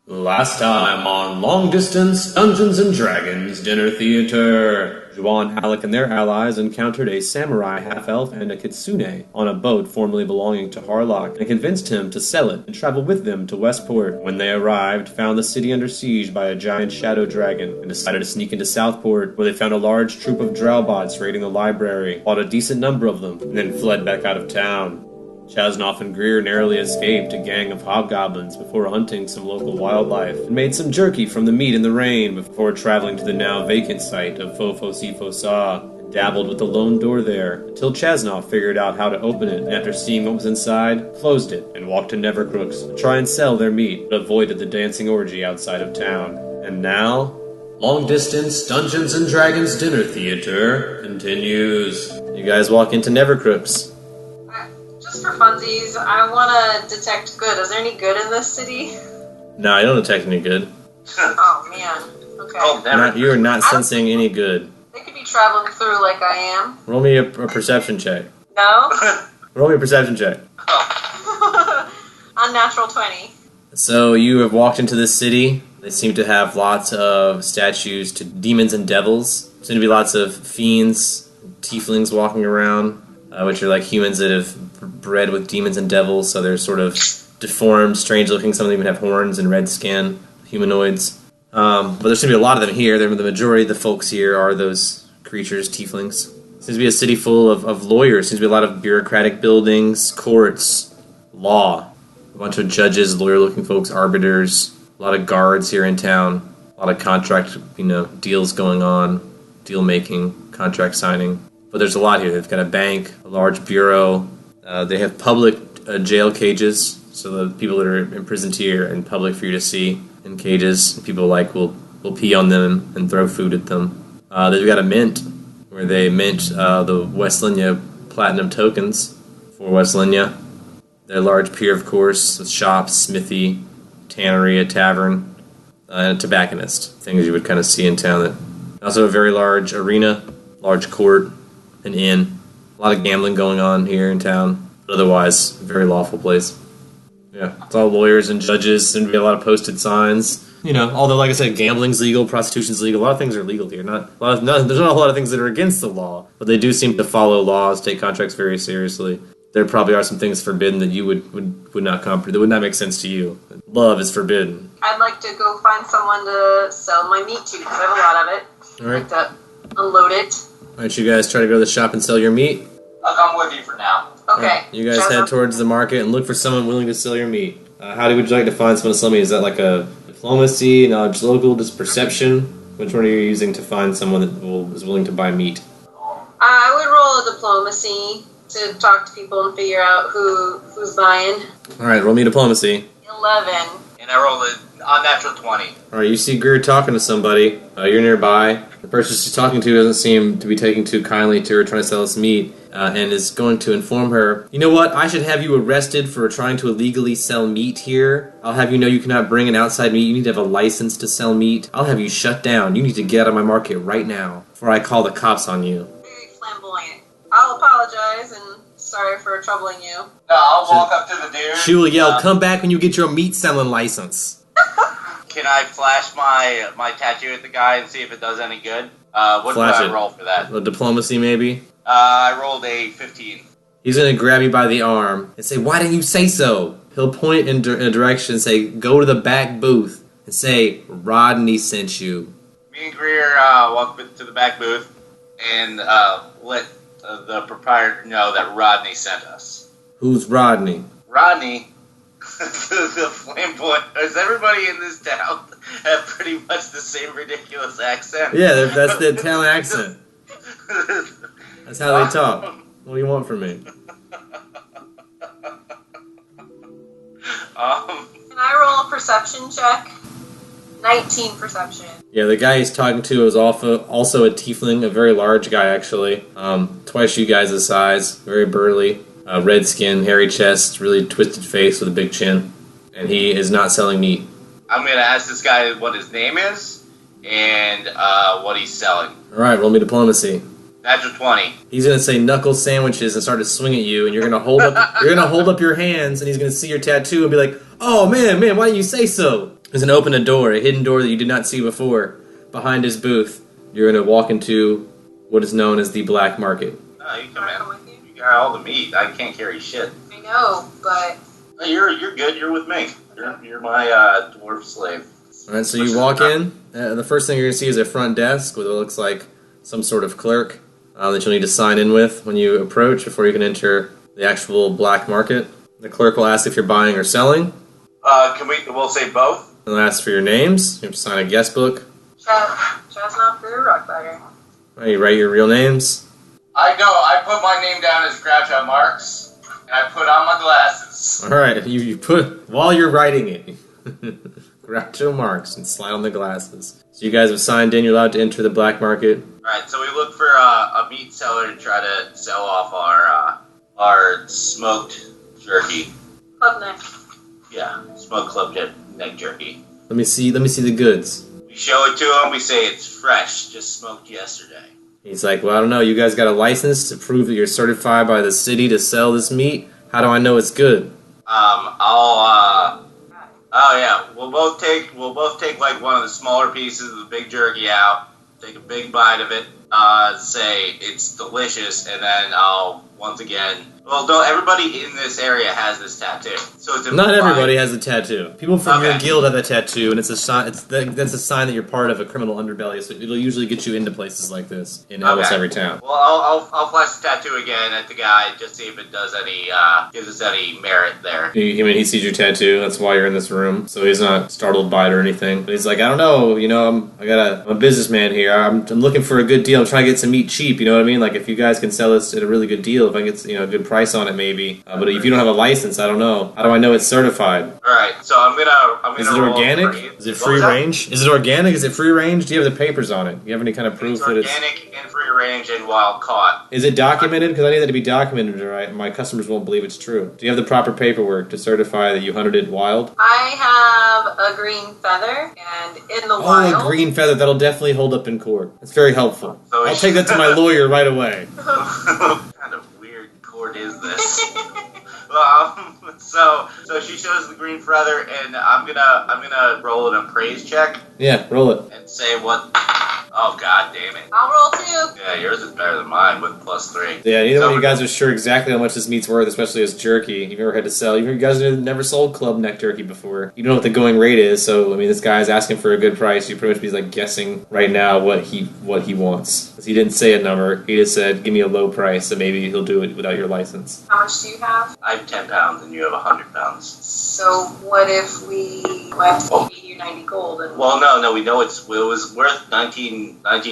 Last time on Long Distance Dungeons & Dragons Dinner Theater, Juan, Alec, and their allies encountered a samurai half-elf and a kitsune on a boat formerly belonging to Harlock and convinced him to sell it and travel with them to Westport. When they arrived, found the city under siege by a giant shadow dragon and decided to sneak into Southport, where they found a large troop of drowbots raiding the library, fought a decent number of them, and then fled back out of town. Chasnoff and Greer narrowly escaped a gang of hobgoblins before hunting some local wildlife, and made some jerky from the meat in the rain before traveling to the now vacant site of Fo-Fo-Si-Fo-Sa, and dabbled with the lone door there, until Chasnoff figured out how to open it, and after seeing what was inside, closed it, and walked to Nevercrook's to try and sell their meat, but avoided the dancing orgy outside of town. And now, Long Distance Dungeons & Dragons Dinner Theater continues. You guys walk into Nevercrook's. Just for funsies, I want to detect good. Is there any good in this city? No, I don't detect any good. Oh, man. Okay. You are not sensing any good. They could be traveling through like I am. Roll me a perception check. No? Roll me a perception check. Unnatural 20. So you have walked into this city. They seem to have lots of statues to demons and devils. Seem to be lots of fiends, tieflings walking around, which are like humans that have bred with demons and devils, so they're sort of deformed, strange looking. Some of them even have horns and red skin, humanoids. But there seems to be a lot of them here. The majority of the folks here are those creatures, tieflings. Seems to be a city full of lawyers. Seems to be a lot of bureaucratic buildings, courts, law. A bunch of judges, lawyer-looking folks, arbiters. A lot of guards here in town. A lot of contract, deals going on, deal-making, contract signing. But there's a lot here. They've got a bank, a large bureau. They have public jail cages, so the people that are imprisoned here are in public for you to see in cages. People will pee on them and throw food at them. They've got a mint where they mint the Westlinia platinum tokens for Westlinia. They're a large pier, of course, with shops, smithy, tannery, a tavern, and a tobacconist. Things you would kind of see in town. Also a very large arena, large court, an inn. A lot of gambling going on here in town, but otherwise, a very lawful place. Yeah, it's all lawyers and judges. Seem to be a lot of posted signs. Although, like I said, gambling's legal, prostitution's legal. A lot of things are legal here. There's not a whole lot of things that are against the law, but they do seem to follow laws, take contracts very seriously. There probably are some things forbidden that you would not comprehend. That would not make sense to you. Love is forbidden. I'd like to go find someone to sell my meat to, because I have a lot of it. All right. I'd like to unload it. Why don't you guys try to go to the shop and sell your meat? I'll come with you for now. Okay. Right. You guys head towards the market and look for someone willing to sell your meat. How would you like to find someone to sell meat? Is that like a diplomacy, knowledge local, just perception? Which one are you using to find someone that is willing to buy meat? I would roll a diplomacy to talk to people and figure out who's buying. All right, roll me diplomacy. 11. And I rolled an unnatural 20. All right, you see Greer talking to somebody. You're nearby. The person she's talking to doesn't seem to be taking too kindly to her trying to sell us meat, and is going to inform her, you know what, I should have you arrested for trying to illegally sell meat here. I'll have you know you cannot bring an outside meat. You need to have a license to sell meat. I'll have you shut down. You need to get out of my market right now before I call the cops on you. Very flamboyant. I'll apologize and sorry for troubling you. No, I'll walk up to the dude. She will yell, come back when you get your meat selling license. Can I flash my tattoo at the guy and see if it does any good? What Flash do I it. roll for that? A diplomacy, maybe? I rolled a 15. He's going to grab you by the arm and say, why didn't you say so? He'll point in a direction and say, go to the back booth and say, Rodney sent you. Me and Greer walk to the back booth and let the proprietor know that Rodney sent us. Who's Rodney? Rodney, the flamboyant. Does everybody in this town have pretty much the same ridiculous accent? Yeah, that's the town accent. That's how they talk. What do you want from me? Can I roll a perception check? 19 perception. Yeah, the guy he's talking to is also a tiefling, a very large guy, actually. Twice you guys' size, very burly. Red skin, hairy chest, really twisted face with a big chin. And he is not selling meat. I'm going to ask this guy what his name is and what he's selling. Alright, roll me diplomacy. Natural 20. He's going to say knuckle sandwiches and start to swing at you, and you're going to hold up your hands, and he's going to see your tattoo and be like, oh man, why didn't you say so? is going to open a door, a hidden door that you did not see before. Behind his booth, you're going to walk into what is known as the black market. Oh, you come in. You got all the meat. I can't carry shit. I know, but No, you're good. You're with me. You're my dwarf slave. All right, so you walk in. The first thing you're going to see is a front desk with what looks like some sort of clerk that you'll need to sign in with when you approach before you can enter the actual black market. The clerk will ask if you're buying or selling. We'll say both? They'll ask for your names. You have to sign a guest book. Chestnut Brew, Rockbiter. Right, you write your real names. I put my name down as Groucho Marx, and I put on my glasses. All right, you put, while you're writing it, Groucho Marx, and slide on the glasses. So you guys have signed in. You're allowed to enter the black market. Right, so we look for a meat seller to try to sell off our smoked jerky. Club neck. Yeah, smoked club neck jerky. Let me see the goods. We show it to him. We say it's fresh, just smoked yesterday. He's like, well, I don't know. You guys got a license to prove that you're certified by the city to sell this meat? How do I know it's good? We'll both take like one of the smaller pieces of the big jerky out, take a big bite of it, say it's delicious, and then I'll once again. Well, no, everybody in this area has this tattoo, so it's not everybody has a tattoo. People from your guild have a tattoo, and it's a sign. That's a sign that you're part of a criminal underbelly. So it'll usually get you into places like this in almost every town. Well, I'll flash the tattoo again at the guy, just see if it does any gives us any merit there. He sees your tattoo. That's why you're in this room. So he's not startled by it or anything. But he's like, I don't know. You know, I'm a businessman here. I'm looking for a good deal. I'm trying to get some meat cheap. You know what I mean? Like if you guys can sell this at a really good deal, if I get a good price on it, maybe. But if you don't have a license, I don't know. How do I know it's certified? All right, so I'm gonna. Is it organic? Is it free range? Is it organic? Is it free range? Do you have the papers on it? Do you have any kind of proof that it's organic and free range and wild caught? Is it documented? Because I need that to be documented, right? My customers won't believe it's true. Do you have the proper paperwork to certify that you hunted it wild? I have a green feather, and in the wild. Oh, a green feather. That'll definitely hold up in court. That's very helpful. So I'll take that to my lawyer right away. What kind of weird court is this? So she shows the green feather, and I'm gonna roll an appraise check. Yeah, roll it. And say what? Oh god damn it! I'll roll too. Yeah, yours is better than mine with +3. Yeah, neither one of you guys are sure exactly how much this meat's worth, especially as jerky. You've never had to sell. You guys have never sold club neck jerky before. You don't know what the going rate is, so I mean, this guy's asking for a good price. You pretty much be like guessing right now what he wants. Because he didn't say a number. He just said, "Give me a low price," so maybe he'll do it without your license. How much do you have? I have 10 pounds, and you have 100 pounds. So what if we went 80 or 90 gold? And well, no, we know it was worth 19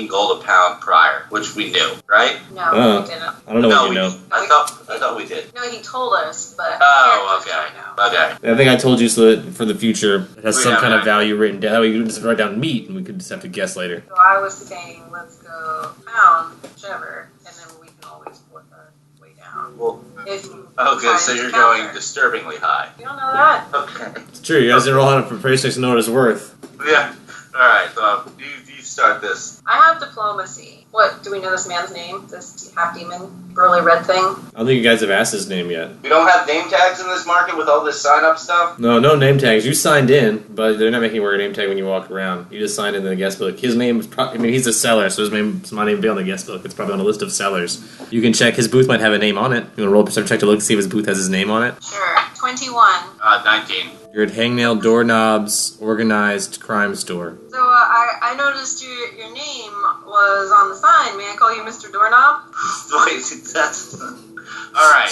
gold a pound prior, which we knew, right? No, we didn't. I don't know what you know. I thought we did. No, he told us, but Okay. I think I told you so that for the future it has some kind of value written down. We could just write down meat, and we could just have to guess later. So I was saying, let's go pound, whichever, and then we can always work our way down. Well, if you so you're going disturbingly high. You don't know that. Okay. It's true. You guys didn't roll on a price to know what it's worth. Yeah. All right. So you start this. I have diplomacy. What, do we know this man's name? This half-demon, burly red thing? I don't think you guys have asked his name yet. We don't have name tags in this market with all this sign-up stuff? No name tags. You signed in, but they're not making you wear a name tag when you walk around. You just signed in the guest book. His name is he's a seller, so my name will be on the guest book. It's probably on a list of sellers. You can check. His booth might have a name on it. You want to roll a perception check to look see if his booth has his name on it? Sure. 21. 19. You're at Hangnail Doorknobs Organized Crime Store. So I noticed your name was on the sign. May I call you Mr. Doorknob? Wait, that's... All right.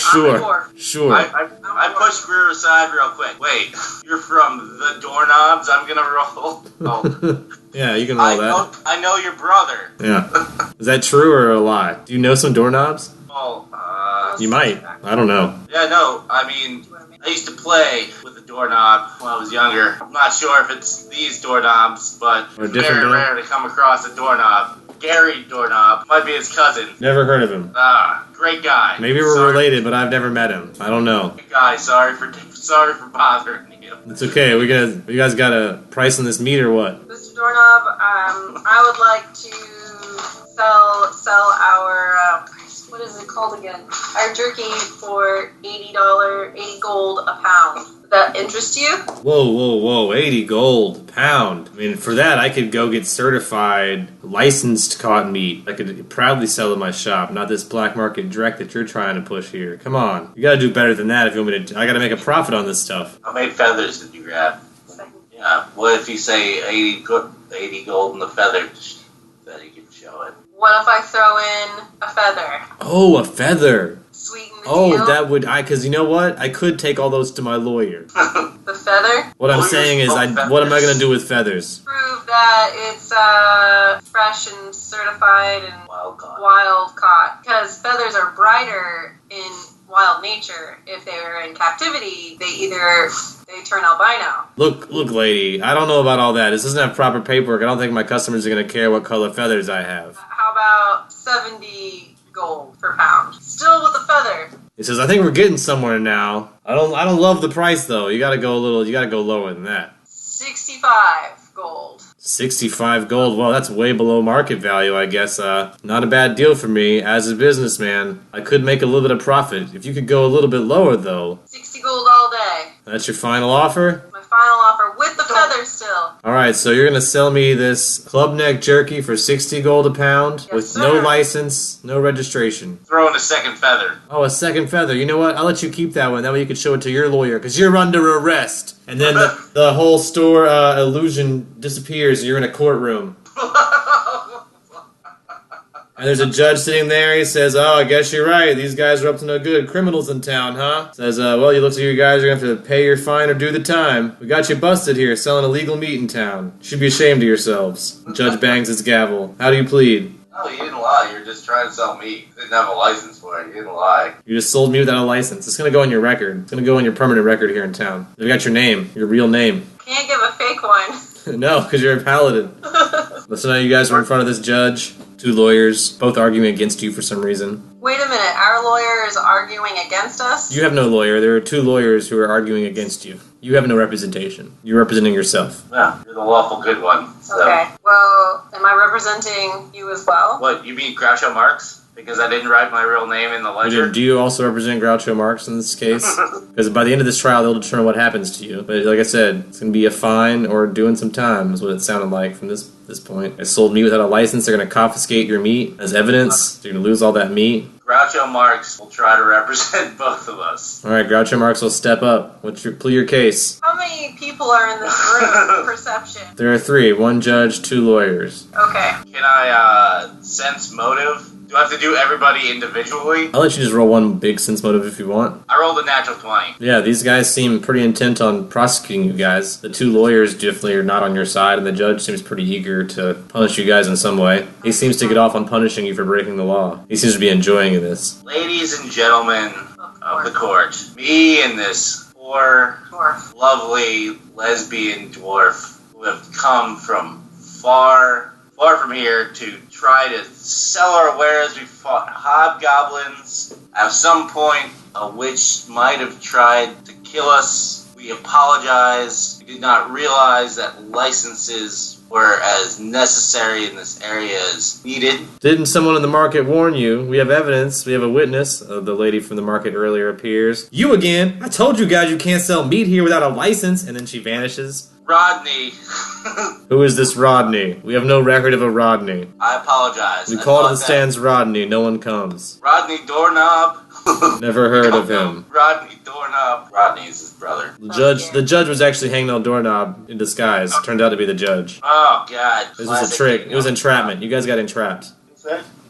Sure. I pushed Greer aside real quick. Wait, you're from the Doorknobs? I'm going to roll? Oh. Yeah, you can roll that. I know your brother. Yeah. Is that true or a lie? Do you know some doorknobs? Oh, you might. I don't know. Yeah, no, I mean... I used to play with a doorknob when I was younger. I'm not sure if it's these doorknobs, but it's very rare to come across a doorknob. Gary Doorknob might be his cousin. Never heard of him. Great guy. Maybe we're related, but I've never met him. I don't know. Great guy. Sorry for bothering you. It's okay. You guys got a price on this meat or what? Mr. Doorknob, I would like to sell our what is it called again? Our jerky for $80, 80 gold a pound. Would that interest you? Whoa, 80 gold a pound. I mean, for that, I could go get certified, licensed cotton meat. I could proudly sell in my shop, not this black market direct that you're trying to push here. Come on. You gotta do better than that if you want me to. I gotta make a profit on this stuff. How many feathers did you grab? Yeah, what if you say 80 gold in the feather, that you can show it? What if I throw in a feather? Oh, a feather. Sweeten the deal? That would, because you know what? I could take all those to my lawyer. The feather? What I'm saying is, what am I going to do with feathers? Prove that it's fresh and certified and wild caught. Because feathers are brighter in wild nature. If they're in captivity, they turn albino. Look, lady, I don't know about all that. This doesn't have proper paperwork. I don't think my customers are going to care what color feathers I have. How about 70 gold per pound? Still with the feather. He says, I think we're getting somewhere now. I don't love the price though. You gotta go lower than that. 65 gold. 65 gold. Well, that's way below market value, I guess. Not a bad deal for me. As a businessman, I could make a little bit of profit. If you could go a little bit lower, though. 60 gold all day. That's your final offer? My final offer, with the feathers still. Alright, so you're gonna sell me this club neck jerky for 60 gold a pound? Yes, with sir. No license, no registration. Throw in a second feather. Oh, a second feather. You know what? I'll let you keep that one. That way you can show it to your lawyer, because you're under arrest. And then the whole store illusion disappears and you're in a courtroom. And there's a judge sitting there. He says, oh, I guess you're right. These guys are up to no good. Criminals in town, huh? Says, well, it looks like you guys are going to have to pay your fine or do the time. We got you busted here selling illegal meat in town. You should be ashamed of yourselves. The judge bangs his gavel. How do you plead? No, you didn't lie. You're just trying to sell meat. You didn't have a license for it. You didn't lie. You just sold me without a license. It's going to go on your record. It's going to go on your permanent record here in town. They've got your name, your real name. Can't give a fake one. No, because you're a paladin. So now you guys are in front of this judge. Two lawyers, both arguing against you for some reason. Wait a minute, our lawyer is arguing against us? You have no lawyer. There are two lawyers who are arguing against you. You have no representation. You're representing yourself. Yeah, you're the lawful good one. So. Okay, well, am I representing you as well? What, you mean Groucho Marx? Because I didn't write my real name in the ledger? Do you also represent Groucho Marx in this case? Because by the end of this trial, they'll determine what happens to you. But like I said, it's going to be a fine or doing some time is what it sounded like from this point. I sold meat without a license. They're going to confiscate your meat as evidence. You're going to lose all that meat. Groucho Marx will try to represent both of us. All right, Groucho Marx will step up. Plead your case. How many people are in this room? Perception. There are three. One judge, two lawyers. Okay. Can I sense motive? Do I have to do everybody individually? I'll let you just roll one big sense motive if you want. I rolled a natural 20. Yeah, these guys seem pretty intent on prosecuting you guys. The two lawyers definitely are not on your side, and the judge seems pretty eager to punish you guys in some way. He seems to get off on punishing you for breaking the law. He seems to be enjoying this. Ladies and gentlemen of the court, me and this poor, lovely lesbian dwarf who have come from far from here to try to sell our wares. We fought hobgoblins. At some point, a witch might have tried to kill us. We apologize. We did not realize that licenses were as necessary in this area as needed. Didn't someone in the market warn you? We have evidence. We have a witness. The lady from the market earlier appears. You again? I told you guys you can't sell meat here without a license. And then she vanishes. Rodney. Who is this Rodney? We have no record of a Rodney. I apologize. We call to the stands Rodney. No one comes. Rodney Doorknob. Never heard of him. Rodney Doorknob. Rodney is his brother. The judge was actually hanging on Doorknob in disguise. Turned out to be the judge. Oh, God. This was a trick. It was entrapment. You guys got entrapped.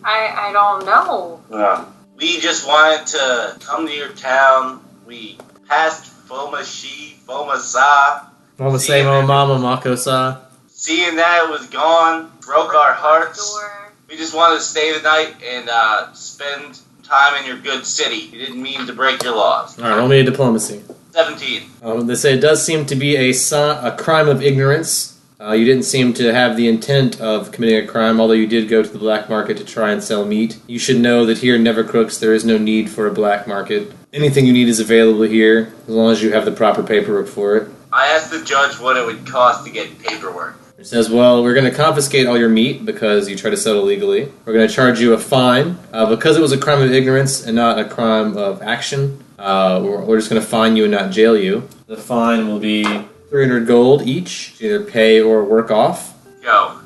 I don't know. We just wanted to come to your town. We passed Fomashi, Fomasa. Mama say, Mama, Mako-sa. Seeing that it was gone, broke our hearts. We just wanted to stay the night and spend time in your good city. We didn't mean to break your laws. Alright, roll me a diplomacy. 17. They say it does seem to be a crime of ignorance. You didn't seem to have the intent of committing a crime, although you did go to the black market to try and sell meat. You should know that here in Nevercrooks there is no need for a black market. Anything you need is available here, as long as you have the proper paperwork for it. I asked the judge what it would cost to get paperwork. It says, well, we're going to confiscate all your meat because you tried to sell illegally. We're going to charge you a fine. Because it was a crime of ignorance and not a crime of action, we're just going to fine you and not jail you. The fine will be 300 gold each, to either pay or work off. Yo,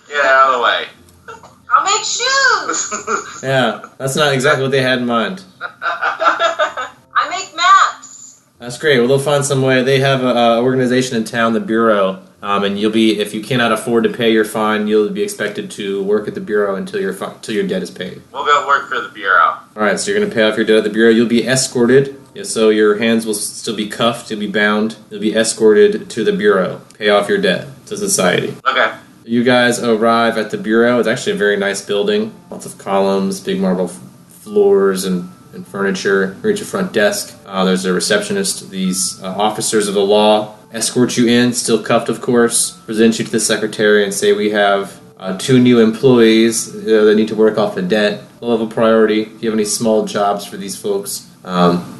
get out of the way. I'll make shoes! Yeah, that's not exactly what they had in mind. I make maps! That's great. Well, they'll find some way. They have an organization in town, the Bureau, and you'll be, if you cannot afford to pay your fine, you'll be expected to work at the Bureau until your debt is paid. We'll go work for the Bureau. Alright, so you're going to pay off your debt at the Bureau. You'll be escorted, so your hands will still be cuffed, you'll be bound. You'll be escorted to the Bureau. Pay off your debt to society. Okay. You guys arrive at the Bureau. It's actually a very nice building. Lots of columns, big marble floors, and furniture. Reach a front desk. There's a receptionist. These officers of the law escort you in, still cuffed, of course, present you to the secretary and say, we have 2 new employees that need to work off a debt. Low-level priority. If you have any small jobs for these folks,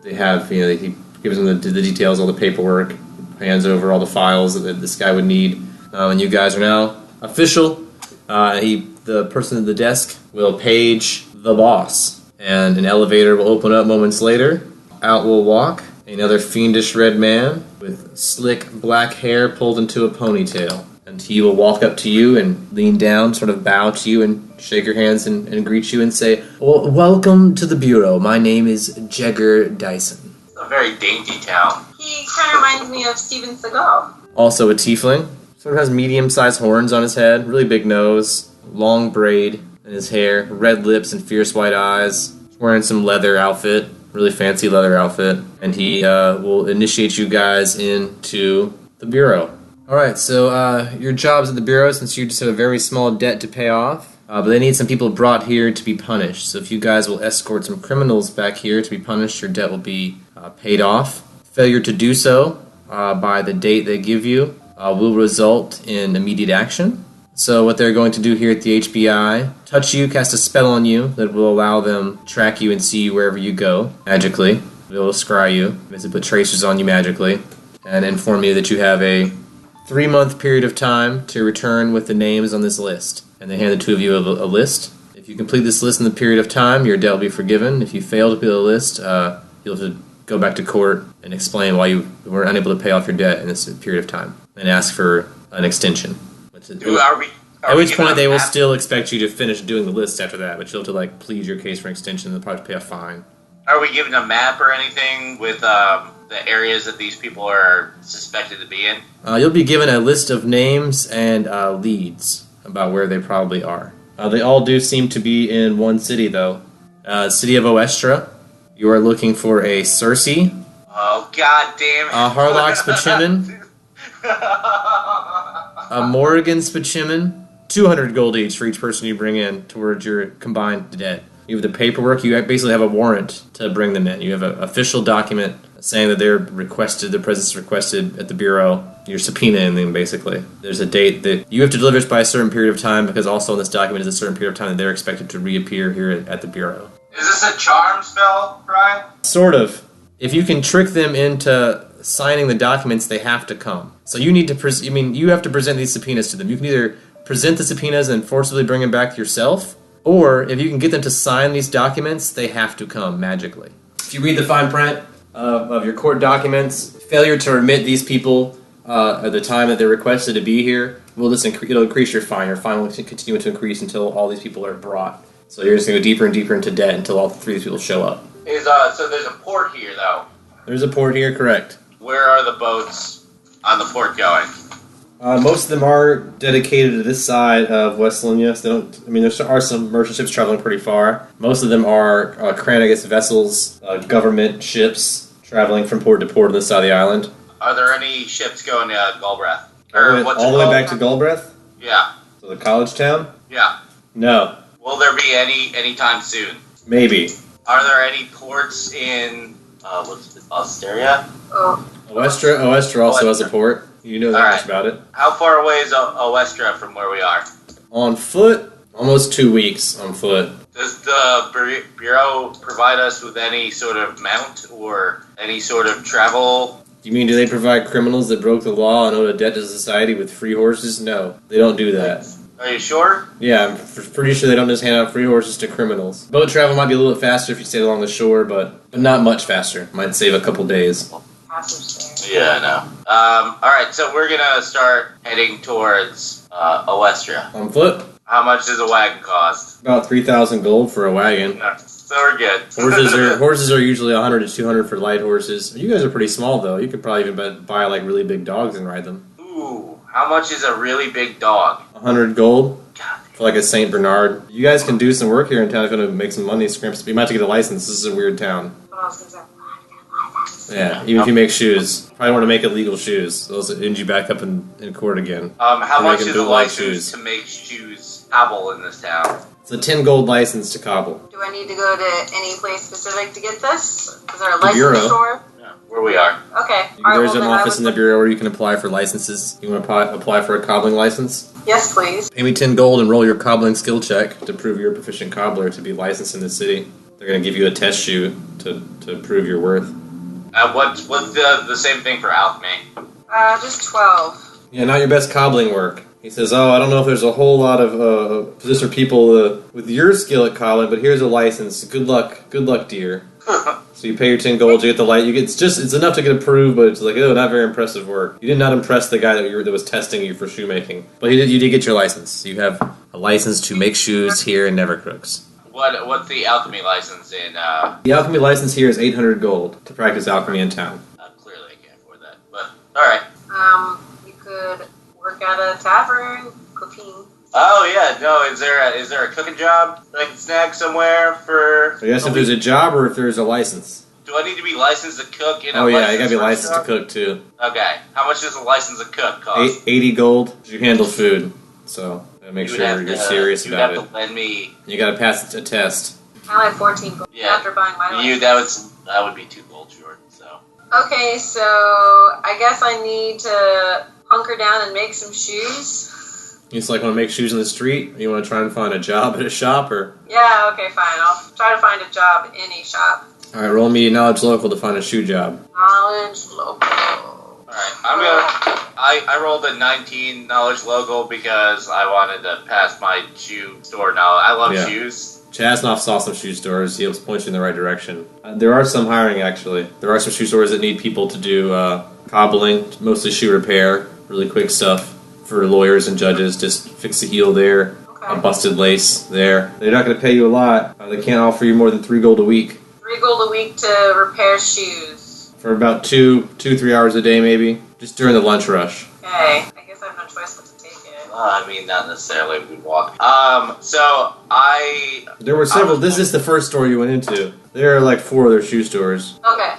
they have, he gives them the details, all the paperwork, hands over all the files that this guy would need. And you guys are now official. The person at the desk will page the boss, and an elevator will open up moments later. Out will walk another fiendish red man with slick black hair pulled into a ponytail. And he will walk up to you and lean down, sort of bow to you and shake your hands and greet you and say, well, welcome to the Bureau. My name is Jagger Dyson. It's a very dainty town. He kind of reminds me of Steven Seagal. Also a tiefling. Sort of has medium-sized horns on his head, really big nose, long braid in his hair, red lips and fierce white eyes. He's wearing some leather outfit, really fancy leather outfit. And he will initiate you guys into the Bureau. Alright, so your job's at the Bureau, since you just have a very small debt to pay off. But they need some people brought here to be punished. So if you guys will escort some criminals back here to be punished, your debt will be paid off. Failure to do so by the date they give you will result in immediate action. So what they're going to do here at the HBI, touch you, cast a spell on you that will allow them to track you and see you wherever you go, magically. They will scry you, basically put tracers on you magically, and inform you that you have a 3-month period of time to return with the names on this list. And they hand the two of you a list. If you complete this list in the period of time, your debt will be forgiven. If you fail to complete the list, you'll have to go back to court and explain why you were unable to pay off your debt in this period of time, and ask for an extension. At which point they will still expect you to finish doing the list after that, but you'll have to plead your case for an extension and they'll probably pay a fine. Are we given a map or anything with the areas that these people are suspected to be in? You'll be given a list of names and leads about where they probably are. They all do seem to be in one city, though. City of Oestra. You are looking for a Cersei. Oh, god damn it. A Harlock Spachimin. A Morrigan Spachimin. 200 gold each for each person you bring in towards your combined debt. You have the paperwork. You basically have a warrant to bring them in. You have an official document saying that their presence is requested at the Bureau. You're subpoenaing them, basically. There's a date that you have to deliver this by a certain period of time, because also in this document is a certain period of time that they're expected to reappear here at the Bureau. Is this a charm spell, Brian? Sort of. If you can trick them into signing the documents, they have to come. So you need to you have to present these subpoenas to them. You can either present the subpoenas and forcibly bring them back yourself, or if you can get them to sign these documents, they have to come magically. If you read the fine print of your court documents, failure to remit these people at the time that they're requested to be here, it'll increase your fine. Your fine will continue to increase until all these people are brought. So you're just going to go deeper and deeper into debt until all 3 of these people show up. So there's a port here, though. There's a port here, correct. Where are the boats on the port going? Most of them are dedicated to this side of West Linia. So there are some merchant ships traveling pretty far. Most of them are Kranagis vessels, government ships traveling from port to port on this side of the island. Are there any ships going to Galbraith? All the way back to Galbraith? Yeah. So the college town? Yeah. No. Will there be any time soon? Maybe. Are there any ports in Osteria? Oestra also has a port. You know that much about it. How far away is Oestra from where we are? On foot, almost 2 weeks on foot. Does the Bureau provide us with any sort of mount or any sort of travel You mean, do they provide criminals that broke the law and owed a debt to society with free horses? No, they don't do that. Are you sure? Yeah, I'm pretty sure they don't just hand out free horses to criminals. Boat travel might be a little bit faster if you stay along the shore, but not much faster. Might save a couple days. Yeah, I know. Alright, so we're gonna start heading towards Alestria. On foot? How much does a wagon cost? About 3,000 gold for a wagon. So we're good. Horses are usually 100 to 200 for light horses. You guys are pretty small, though. You could probably even buy like really big dogs and ride them. Ooh, how much is a really big dog? 100 gold for like a Saint Bernard. You guys can do some work here in town if you want to make some money. Scrimps. You might have to get a license. This is a weird town. Yeah, even if you make shoes. Probably want to make illegal shoes. Those end you back up in court again. How much is a license to make shoes cobble in this town? It's a 10 gold license to cobble. Do I need to go to any place specific to get this? Is there a license store? Yeah, where we are. Okay. There's an office in the bureau where you can apply for licenses. You want to apply for a cobbling license? Yes, please. Pay me 10 gold and roll your cobbling skill check to prove you're a proficient cobbler to be licensed in the city. They're going to give you a test shoe to prove your worth. What's the same thing for alchemy? Just 12. Yeah, not your best cobbling work. He says, I don't know if there's a whole lot of position for people with your skill at cobbling, but here's a license. Good luck, dear. So you pay your 10 gold, you get the light. It's enough to get approved, but it's like, not very impressive work. You did not impress the guy that was testing you for shoemaking, but you did get your license. You have a license to make shoes here in Nevercrooks. What's the alchemy license in? The alchemy license here is 800 gold to practice alchemy in town. Clearly I can't afford that, but alright. You could work at a tavern, cooking. Oh yeah, no, is there a cooking job that I can snag somewhere for... I guess if there's a job or if there's a license. Do I need to be licensed to cook in a Oh yeah, you gotta be licensed licensed to cook too. Okay, how much does a license to cook cost? 80 gold. You handle food, so make sure you're serious about it. You have to lend me... You gotta pass a test. I like 14 gold after buying my license. That would be 2 gold short, so... Okay, so I guess I need to hunker down and make some shoes. You just want to make shoes in the street? Or you want to try and find a job at a shop, or? Yeah, okay, fine. I'll try to find a job in a shop. Alright, roll me knowledge local to find a shoe job. Knowledge local. Alright, I rolled a 19 knowledge local because I wanted to pass my shoe store knowledge. I love shoes. Chasnoff saw some shoe stores. He was pointing in the right direction. There are some hiring, actually. There are some shoe stores that need people to do cobbling, mostly shoe repair, really quick stuff for lawyers and judges. Just fix the heel there, a busted lace there. They're not going to pay you a lot. They can't offer you more than 3 gold a week. 3 gold a week to repair shoes. For about 3 hours a day, maybe. Just during the lunch rush. Okay, I guess I have no choice but to take it. I mean, not necessarily. We walk. There were several. This is the first store you went into. There are like 4 other shoe stores. Okay.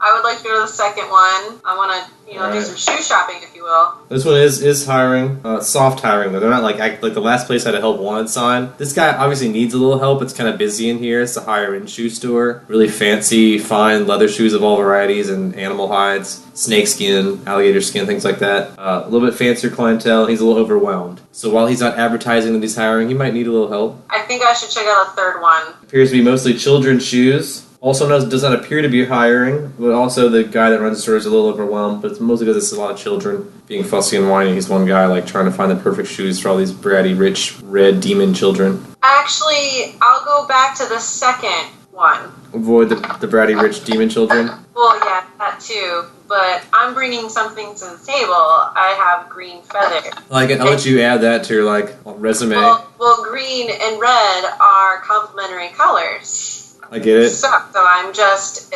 I would like to go to the second one. I want to, do some shoe shopping, if you will. This one is hiring. Soft hiring, though. They're not like the last place had a help wanted sign. This guy obviously needs a little help. It's kind of busy in here. It's a higher-end shoe store. Really fancy, fine leather shoes of all varieties and animal hides, snake skin, alligator skin, things like that. A little bit fancier clientele. He's a little overwhelmed. So while he's not advertising that he's hiring, he might need a little help. I think I should check out a third one. Appears to be mostly children's shoes. Also does not appear to be hiring, but also the guy that runs the store is a little overwhelmed, but it's mostly because it's a lot of children being fussy and whiny. He's one guy trying to find the perfect shoes for all these bratty, rich, red demon children. Actually, I'll go back to the second one. Avoid the bratty, rich demon children? Well, yeah, that too, but I'm bringing something to the table. I have green feather. I'll let you add that to your, resume. Well, green and red are complementary colors. I get it. So I'm just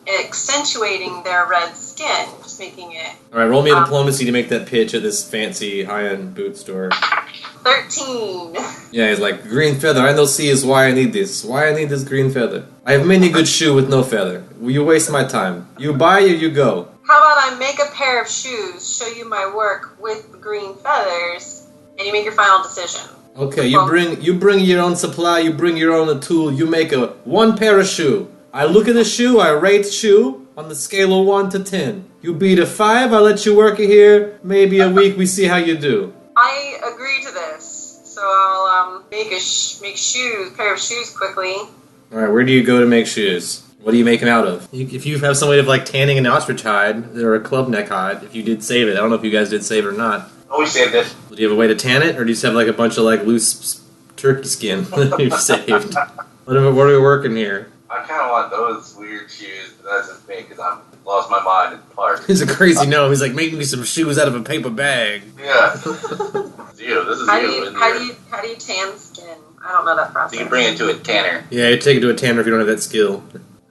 accentuating their red skin, just making it... Alright, roll me a diplomacy to make that pitch at this fancy high-end boot store. 13. Yeah, he's like, green feather, I don't see is why I need this. Why I need this green feather. I have many good shoe with no feather. You waste my time. You buy or you go. How about I make a pair of shoes, show you my work with the green feathers, and you make your final decision. Okay, you bring your own supply, you bring your own tool, you make one pair of shoe. I look at the shoe, I rate shoe on the scale of 1 to 10. You beat a 5, I let you work here, maybe a week, we see how you do. I agree to this, so I'll make pair of shoes quickly. Alright, where do you go to make shoes? What are you making out of? If you have some way of like tanning an ostrich hide or a club neck hide, if you did save it, I don't know if you guys did save it or not. Oh, we saved it. Do you have a way to tan it, or do you just have like a bunch of like loose turkey skin that you've saved? What are we working here? I kind of want those weird shoes, but that's just me because I've lost my mind in the park. He's a crazy gnome. He's like, make me some shoes out of a paper bag. Yeah. This is you. How do you tan skin? I don't know that process. You can bring it to a tanner. Yeah, you take it to a tanner if you don't have that skill.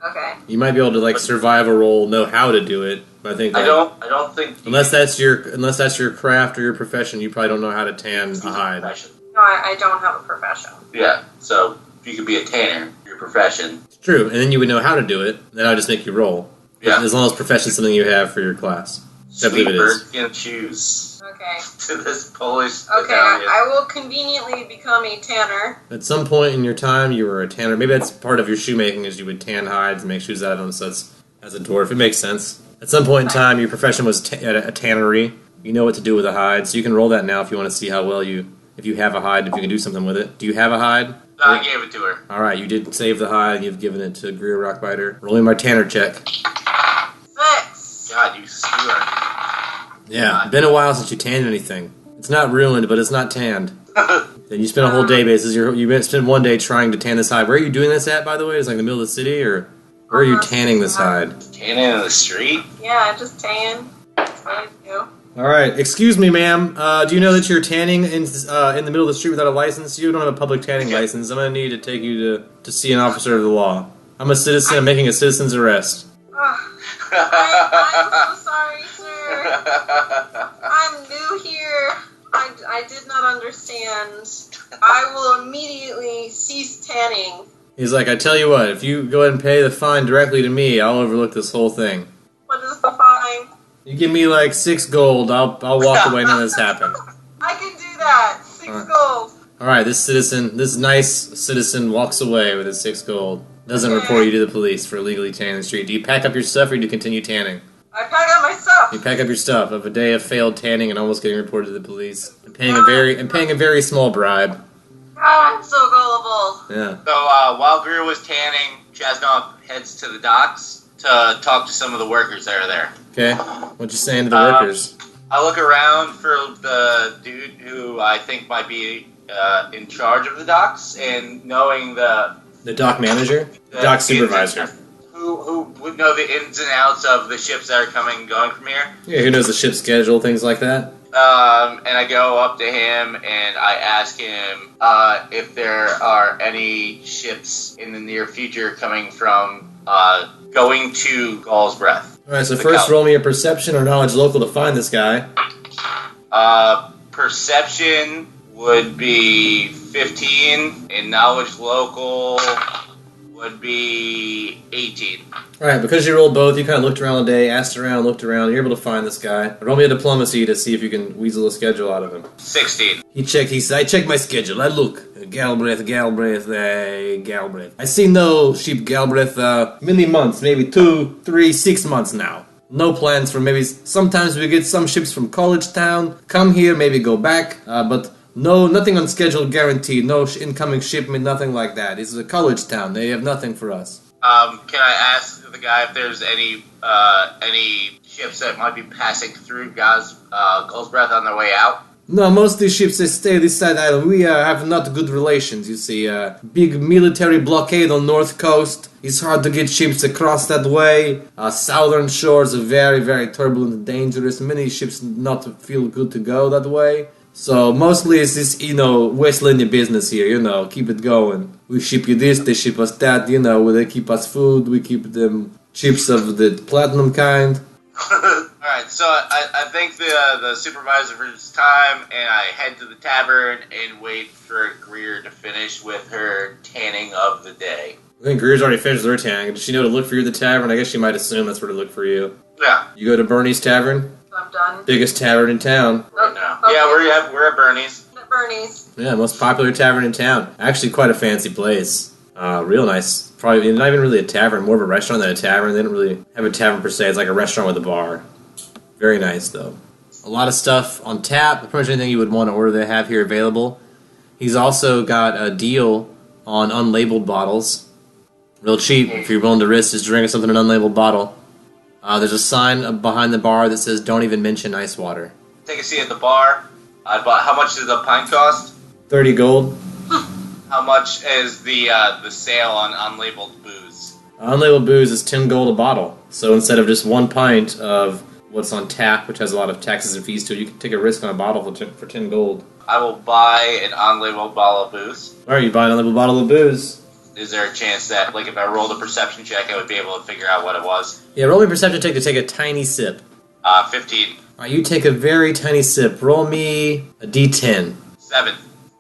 Okay. You might be able to like survive a role, know how to do it, but I think I don't think unless that's your craft or your profession, you probably don't know how to tan a hide. No, I don't have a profession. Yeah, so if you could be a tanner, your profession. It's true, and then you would know how to do it. Then I would just make you roll. Yeah. As long as profession is something you have for your class. I believe it is. Birdskin shoes. Okay. To this Polish. Okay, Italian. I will conveniently become a tanner. At some point in your time, you were a tanner. Maybe that's part of your shoemaking, is you would tan hides and make shoes out of them. So it's, as a dwarf, it makes sense. At some point in time, your profession was at a tannery. You know what to do with a hide, so you can roll that now if you want to see how well if you have a hide, if you can do something with it. Do you have a hide? No, I gave it to her. All right, you did save the hide. You've given it to Greer Rockbiter. Rolling my tanner check. 6. God, you skewer. Yeah, been a while since you tanned anything. It's not ruined, but it's not tanned. Then you spend a whole day you spend one day trying to tan this hide. Where are you doing this at, by the way? Is it like the middle of the city, or where are you tanning this hide? Tanning in the street? Yeah, just tan. That's what I do. All right, excuse me, ma'am. Do you know that you're tanning in the middle of the street without a license? You don't have a public tanning license. I'm gonna need to take you to see an officer of the law. I'm a citizen. I'm making a citizen's arrest. I'm so sorry, sir. I'm new here. I did not understand. I will immediately cease tanning. He's like, I tell you what, if you go ahead and pay the fine directly to me, I'll overlook this whole thing. What is the fine? You give me like 6 gold, I'll walk away, none of this happened. I can do that. 6 gold. Alright, this nice citizen walks away with his 6 gold. Doesn't report you to the police for illegally tanning the street. Do you pack up your stuff or do you continue tanning? I pack up my stuff. You pack up your stuff of a day of failed tanning and almost getting reported to the police. And paying a very small bribe. God, I'm so gullible. Yeah. So while Greer was tanning, Chasnov heads to the docks to talk to some of the workers that are there. Okay. What you saying to the workers? I look around for the dude who I think might be in charge of the docks, and knowing the dock manager? The dock supervisor. Who would know the ins and outs of the ships that are coming and going from here. Yeah, who knows the ship's schedule, things like that? And I go up to him and I ask him if there are any ships in the near future coming from going to Gall's Breath. Alright, so first roll me a perception or knowledge local to find this guy. Perception would be 15, and knowledge local would be 18. Alright, because you rolled both, you kind of looked around the day, asked around, looked around, you're able to find this guy. Roll me a diplomacy to see if you can weasel a schedule out of him. 16. He said, I checked my schedule, I look. Galbraith. I see no ship Galbraith, many months, maybe 2, 3, 6 months now. No plans for maybe, sometimes we get some ships from College Town, come here, maybe go back, but no, nothing on schedule guaranteed, no incoming shipment, nothing like that. It's a college town, they have nothing for us. Can I ask the guy if there's any ships that might be passing through Gall's Breath on their way out? No, most of these ships, they stay this side island. We have not good relations, you see. Big military blockade on north coast. It's hard to get ships across that way. Southern shores are very, very turbulent and dangerous. Many ships not feel good to go that way. So mostly it's this, West Indian business here, keep it going. We ship you this, they ship us that, they keep us food, we keep them chips of the platinum kind. Alright, so I thank the supervisor for his time, and I head to the tavern and wait for Greer to finish with her tanning of the day. I think Greer's already finished her tanning. Does she know to look for you at the tavern? I guess she might assume that's where to look for you. Yeah. You go to Bernie's Tavern? I'm done. Biggest tavern in town. Right now. Okay. Yeah, we're at Bernie's. At Bernie's. Yeah, most popular tavern in town. Actually, quite a fancy place. Real nice. Probably not even really a tavern, more of a restaurant than a tavern. They don't really have a tavern per se. It's like a restaurant with a bar. Very nice, though. A lot of stuff on tap. Pretty much anything you would want to order they have here available. He's also got a deal on unlabeled bottles. Real cheap if you're willing to risk just drinking something in an unlabeled bottle. There's a sign behind the bar that says, "Don't even mention ice water." Take a seat at the bar. I bought. How much does a pint cost? 30 gold. How much is the sale on unlabeled booze? Unlabeled booze is 10 gold a bottle. So instead of just 1 pint of what's on tap, which has a lot of taxes and fees to it, you can take a risk on a bottle for 10 gold. I will buy an unlabeled bottle of booze. Alright, you buy an unlabeled bottle of booze. Is there a chance that, like, if I rolled a perception check, I would be able to figure out what it was? Yeah, roll me a perception check to take a tiny sip. 15. Alright, you take a very tiny sip. Roll me a d10. 7.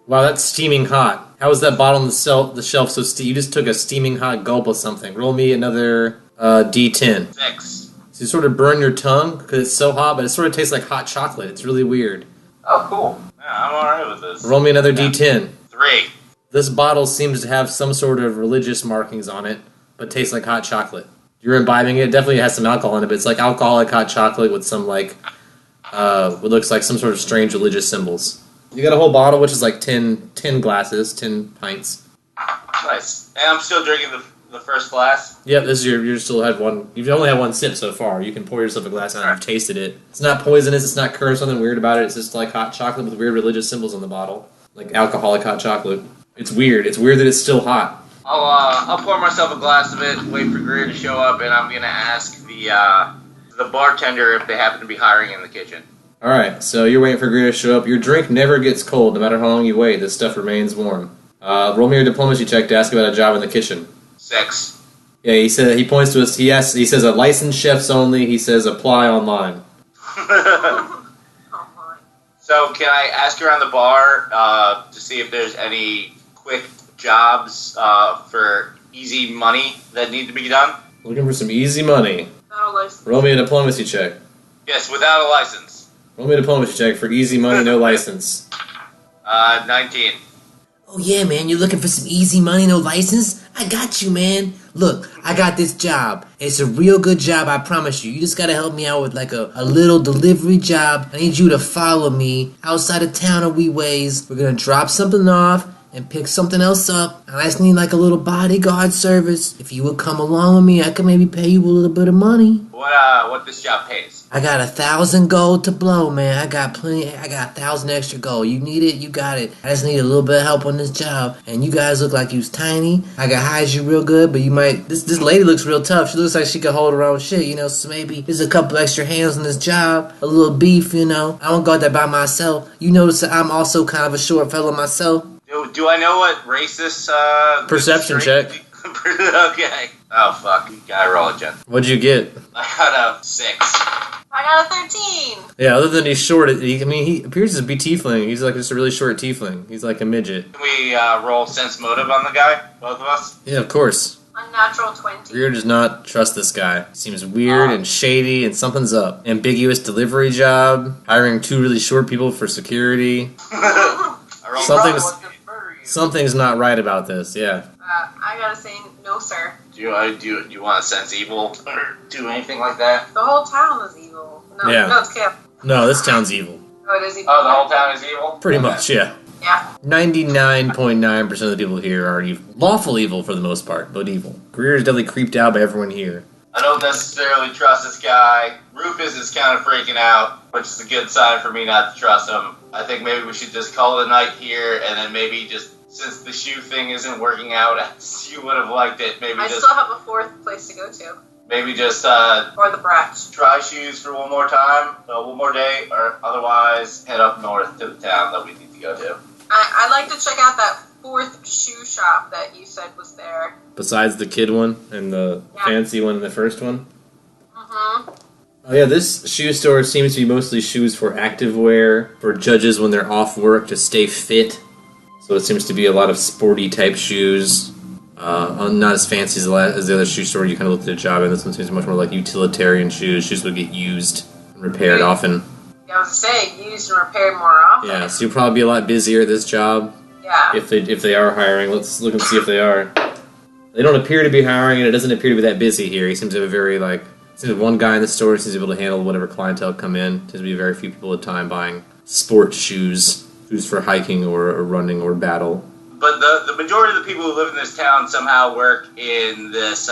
Wow, that's steaming hot. How was that bottle on the shelf so you just took a steaming hot gulp of something. Roll me another d10. 6. So you sort of burn your tongue because it's so hot, but it sort of tastes like hot chocolate. It's really weird. Oh, cool. Yeah, I'm alright with this. Roll me another d10. 3. This bottle seems to have some sort of religious markings on it, but tastes like hot chocolate. You're imbibing it. It definitely has some alcohol in it, but it's like alcoholic hot chocolate with some, like, what looks like some sort of strange religious symbols. You got a whole bottle, which is like 10 glasses, 10 pints. Nice. And I'm still drinking the first glass? Yep, this is you still had one. You've only had one sip so far. You can pour yourself a glass out and you've tasted it. It's not poisonous, it's not cursed, something weird about it. It's just like hot chocolate with weird religious symbols on the bottle. Like alcoholic hot chocolate. It's weird. It's weird that it's still hot. I'll pour myself a glass of it, wait for Greer to show up, and I'm gonna ask the bartender if they happen to be hiring in the kitchen. Alright, so you're waiting for Greer to show up. Your drink never gets cold, no matter how long you wait. This stuff remains warm. Roll me your diplomacy check to ask about a job in the kitchen. 6. Yeah, he points to us. He says a licensed chefs only. He says apply online. So can I ask around the bar to see if there's any quick jobs for easy money that need to be done? Looking for some easy money. Not a license. Roll me a diplomacy check. Yes, without a license. Roll me a diplomacy check for easy money, no license. 19. Oh yeah, man, you're looking for some easy money, no license? I got you, man. Look, I got this job. It's a real good job, I promise you. You just gotta help me out with like a little delivery job. I need you to follow me outside of town a wee ways. We're gonna drop something off and pick something else up. And I just need like a little bodyguard service. If you would come along with me, I could maybe pay you a little bit of money. What this job pays? I got 1,000 gold to blow, man. I got plenty. I got 1,000 extra gold. You need it, you got it. I just need a little bit of help on this job. And you guys look like you's tiny. I can hide you real good, but you might. This lady looks real tough. She looks like she could hold her own shit, you know. So maybe there's a couple extra hands on this job, a little beef, you know. I don't go out there by myself. You notice that I'm also kind of a short fellow myself. Do I know what race this? Perception check. Okay. Oh fuck! Gotta roll it, Jen. What'd you get? I got a 6. I got a 13. Yeah, other than he's short, he appears to be tiefling. He's like just a really short tiefling. He's like a midget. Can we roll sense motive on the guy? Both of us? Yeah, of course. Unnatural 20. Greer does not trust this guy. Seems weird and shady, and something's up. Ambiguous delivery job, hiring 2 really short people for security. Something's not right about this. Yeah. I gotta say, no, sir. Do you want to sense evil or do anything like that? The whole town is evil. No, Yeah. no, it's camp. No, this town's evil. Oh, it is evil. Oh, the whole town is evil? Pretty much, yeah. Yeah. 99.9% of the people here are evil. Lawful evil for the most part, but evil. Greer is definitely creeped out by everyone here. I don't necessarily trust this guy. Rufus is kind of freaking out, which is a good sign for me not to trust him. I think maybe we should just call it a night here, and then maybe just, since the shoe thing isn't working out as you would have liked it, maybe I just... still have a 4th place to go to. Maybe just, Or the Bratch. try shoes for one more time, one more day, or otherwise head up north to the town that we need to go to. I'd like to check out that 4th shoe shop that you said was there. Besides the kid one and the fancy one and the first one? Mm-hmm. Oh yeah, this shoe store seems to be mostly shoes for activewear, for judges when they're off work to stay fit. So it seems to be a lot of sporty type shoes. Not as fancy as the other shoe store you kind of looked at a job in. This one seems much more like utilitarian shoes. Shoes would get used and repaired often. Yeah, I was gonna say, used and repaired more often. Yeah, so you'll probably be a lot busier at this job. Yeah. If they are hiring. Let's look and see if they are. They don't appear to be hiring, and it doesn't appear to be that busy here. He seems to have a very, seems to have one guy in the store seems able to handle whatever clientele come in. Seems to be very few people at a time buying sports shoes. Shoes for hiking or running or battle. but the majority of the people who live in this town somehow work in this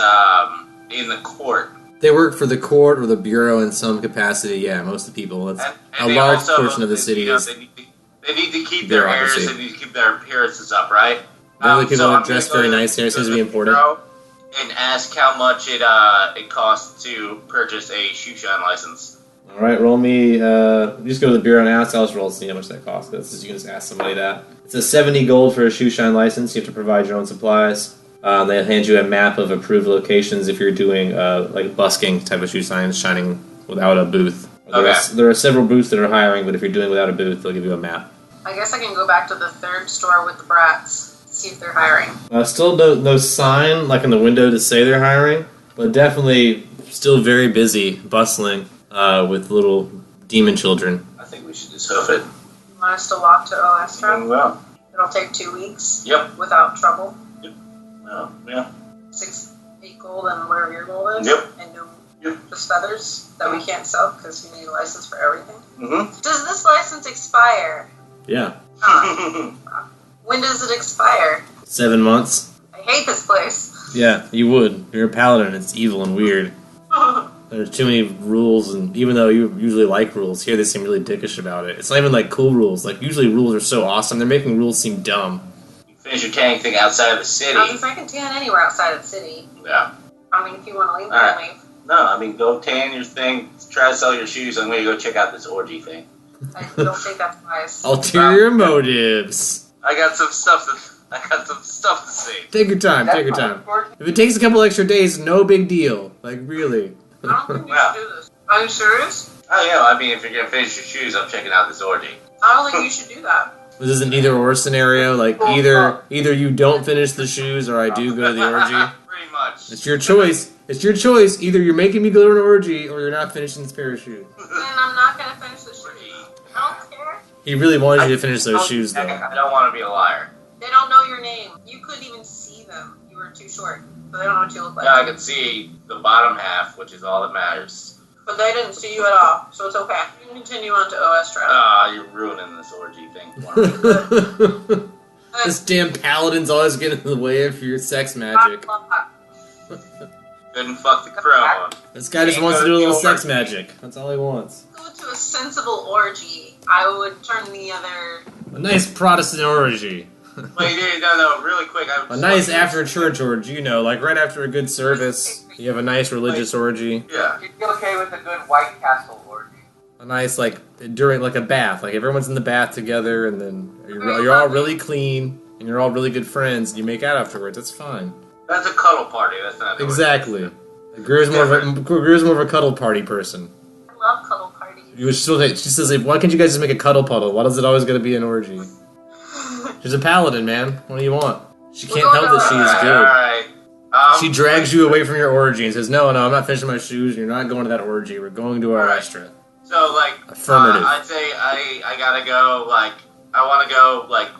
in the court. They work for the court or the bureau in some capacity. Yeah, most of the people. It's And a large portion of the city is. They need to keep their hairs. They need to keep their appearances up, right? The other people don't dress very nice here. It seems to be important. And ask how much it costs to purchase a shoe shine license. All right, roll me. Just go to the bureau and ask. I'll just roll to see how much that costs. You can just ask somebody that. It's a 70 gold for a shoe shine license. You have to provide your own supplies. They hand you a map of approved locations if you're doing like busking type of shoe signs, shining without a booth. There are several booths that are hiring, but if you're doing without a booth, they'll give you a map. I guess I can go back to the third store with the brats. See if they're hiring. Still no sign like in the window to say they're hiring, but definitely still very busy, bustling with little demon children. I think we should just hoof it. You want us to walk to Oestra? Well. It'll take 2 weeks. Yep. Without trouble. Yep. Yeah. 8 gold and whatever your goal is. Yep. And no just feathers that we can't sell because we need a license for everything. Mm-hmm. Does this license expire? Yeah. When does it expire? 7 months. I hate this place. Yeah, you would. You're a paladin. It's evil and weird. There's too many rules, and even though you usually like rules, here they seem really dickish about it. It's not even like cool rules. Like, usually rules are so awesome, they're making rules seem dumb. You finish your tanning thing outside of the city. I can tan anywhere outside of the city. Yeah. I mean, if you want to leave, All right. leave. No, I mean, go tan your thing, try to sell your shoes, I'm going to go check out this orgy thing. I don't think that's wise. Ulterior motives. I got some stuff to say. Take your time, take your time. If it takes a couple extra days, no big deal. Like, really. I don't think you should do this. Are you serious? Oh, yeah, I mean, if you're going to finish your shoes, I'm checking out this orgy. I don't think you should do that. This is an either-or scenario. Like, either you don't finish the shoes or I do go to the orgy. Pretty much. It's your choice. It's your choice. Either you're making me go to an orgy or you're not finishing this pair of shoes. Then I'm not going to finish the shoes. I don't care. He really wanted you to finish those shoes, though. I don't want to be a liar. They don't know your name. You couldn't even see them. You were too short. So they don't know what you look like. Yeah, I can see the bottom half, which is all that matters. But they didn't see you at all, so it's okay. You can continue on to Oestra. You're ruining this orgy thing for me. This damn paladin's always getting in the way of your sex magic. Couldn't fuck the crow. This guy just wants to do a little sex magic. That's all he wants. Go to a sensible orgy. I would turn the other... A nice Protestant orgy. Wait, no, really quick. A nice after-church orgy, you know, like right after a good service, you have a nice religious orgy. Yeah. You'd be okay with a good White Castle orgy. A nice, like, during, like, a bath. Like, everyone's in the bath together, and then you're all really clean, and you're all really good friends, and you make out afterwards. That's fine. That's a cuddle party. That's not Exactly. Gru's more of a cuddle party person. I love cuddle parties. She says, why can't you guys just make a cuddle puddle? Why does it always gotta be an orgy? She's a paladin, man. What do you want? She can't help that she is good. Alright. She drags you away from your orgy and says, no, I'm not finishing my shoes, you're not going to that orgy, we're going to our restaurant. So, like, Affirmative. I'd say I gotta go, like, I wanna go, like,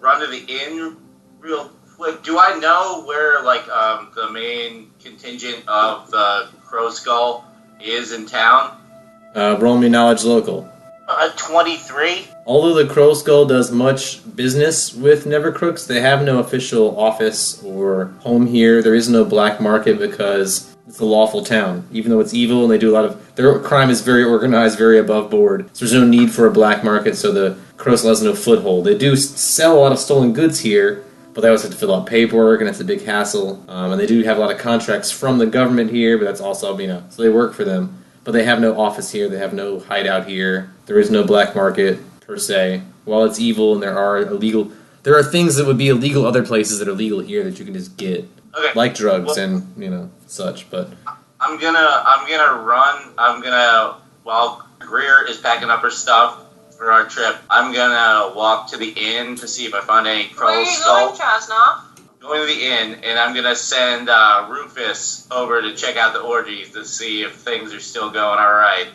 run to the inn real quick. Do I know where, like, the main contingent of the Crow Skull is in town? Roll me knowledge local. 23? Although the Crow Skull does much business with Nevercrooks, they have no official office or home here. There is no black market because it's a lawful town. Even though it's evil and they do a lot of... Their crime is very organized, very above board. So there's no need for a black market, so the Crow Skull has no foothold. They do sell a lot of stolen goods here, but they also have to fill out paperwork, and it's a big hassle. And they do have a lot of contracts from the government here, but that's also, so they work for them. But they have no office here, they have no hideout here. There is no black market, per se. While it's evil and there are things that would be illegal other places that are legal here that you can just get. Okay. Like drugs and, such, but... I'm gonna run, while Greer is packing up her stuff for our trip, I'm gonna walk to the inn to see if I find any Crow Where are you Skull. going, Chasnoff? Going to the inn, and I'm gonna send Rufus over to check out the orgies to see if things are still going alright.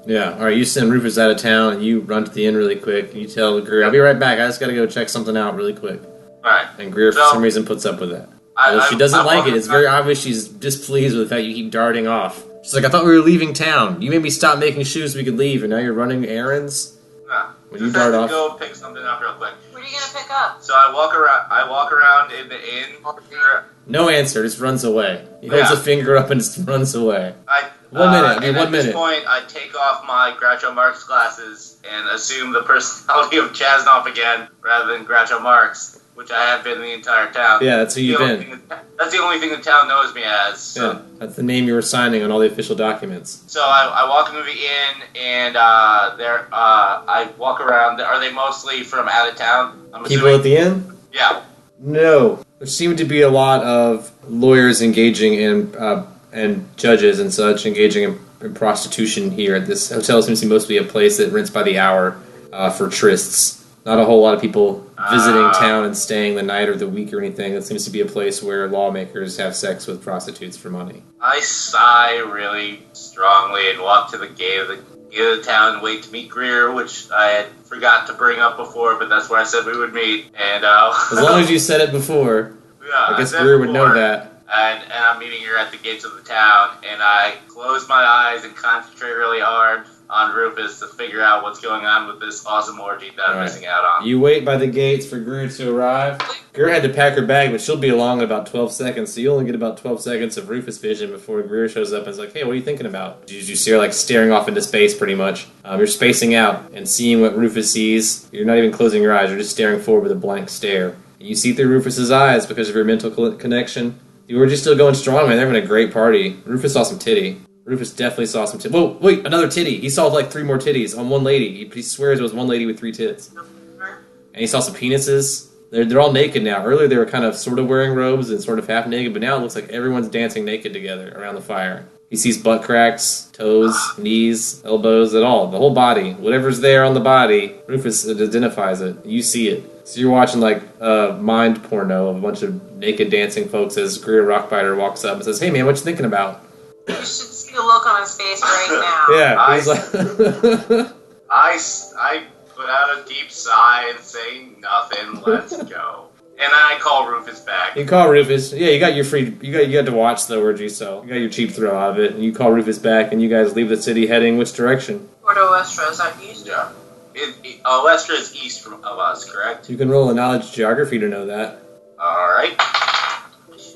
Yeah, alright, you send Rufus out of town, and you run to the inn really quick, and you tell Greer, I'll be right back, I just gotta go check something out really quick. Alright. And Greer, for some reason, puts up with that. Although she doesn't like it, it's very obvious she's displeased with the fact you keep darting off. She's like, I thought we were leaving town. You made me stop making shoes so we could leave, and now you're running errands? Nah. When you dart off... Go pick something up real quick. Where are you gonna pick up? So I walk around in the inn. No answer, just runs away. He holds a finger up and just runs away. 1 minute, and one at minute. this point, I take off my Groucho Marx glasses and assume the personality of Chaznov again, rather than Groucho Marx, which I have been in the entire town. Yeah, that's who you've been. That's the only thing the town knows me as. So. Yeah, that's the name you were signing on all the official documents. So I walk into the inn, and I walk around. Are they mostly from out of town? I'm People at the inn? Yeah. No. There seem to be a lot of lawyers engaging in, and judges and such, engaging in prostitution here. This hotel seems to be mostly a place that rents by the hour for trysts. Not a whole lot of people visiting town and staying the night or the week or anything. It seems to be a place where lawmakers have sex with prostitutes for money. I sigh really strongly and walk to the gate of the town and wait to meet Greer, which I had forgot to bring up before, but that's where I said we would meet. And as long as you said it before, yeah, I guess Greer would know that. And I'm meeting her at the gates of the town, and I close my eyes and concentrate really hard on Rufus to figure out what's going on with this awesome orgy that I'm missing out on. You wait by the gates for Greer to arrive. Greer had to pack her bag, but she'll be along in about 12 seconds, so you only get about 12 seconds of Rufus vision before Greer shows up and is like, hey, what are you thinking about? You see her like staring off into space pretty much. You're spacing out and seeing what Rufus sees. You're not even closing your eyes, you're just staring forward with a blank stare. You see through Rufus's eyes because of your mental connection. The orgy's still going strong, man. They're having a great party. Rufus saw some titty. Rufus definitely saw some titty. Whoa, wait, another titty. He saw like 3 more titties on one lady. He swears it was one lady with 3 tits. And he saw some penises. They're all naked now. Earlier they were kind of sort of wearing robes and sort of half naked, but now it looks like everyone's dancing naked together around the fire. He sees butt cracks, toes, knees, elbows, it all. The whole body. Whatever's there on the body, Rufus identifies it. You see it. So you're watching like mind porno of a bunch of naked dancing folks as Greer Rockbiter walks up and says, hey man, what you thinking about? You should see the look on his face right now. Yeah, he's like... I put out a deep sigh and say nothing, let's go. And I call Rufus back. You call Rufus. Yeah, you got your free... You got to watch the orgy, so you got your cheap thrill out of it. And you call Rufus back, and you guys leave the city heading which direction? Toward Oestra, is that east? Yeah. Oestra is east of us, correct? You can roll a knowledge geography to know that. Alright. 15.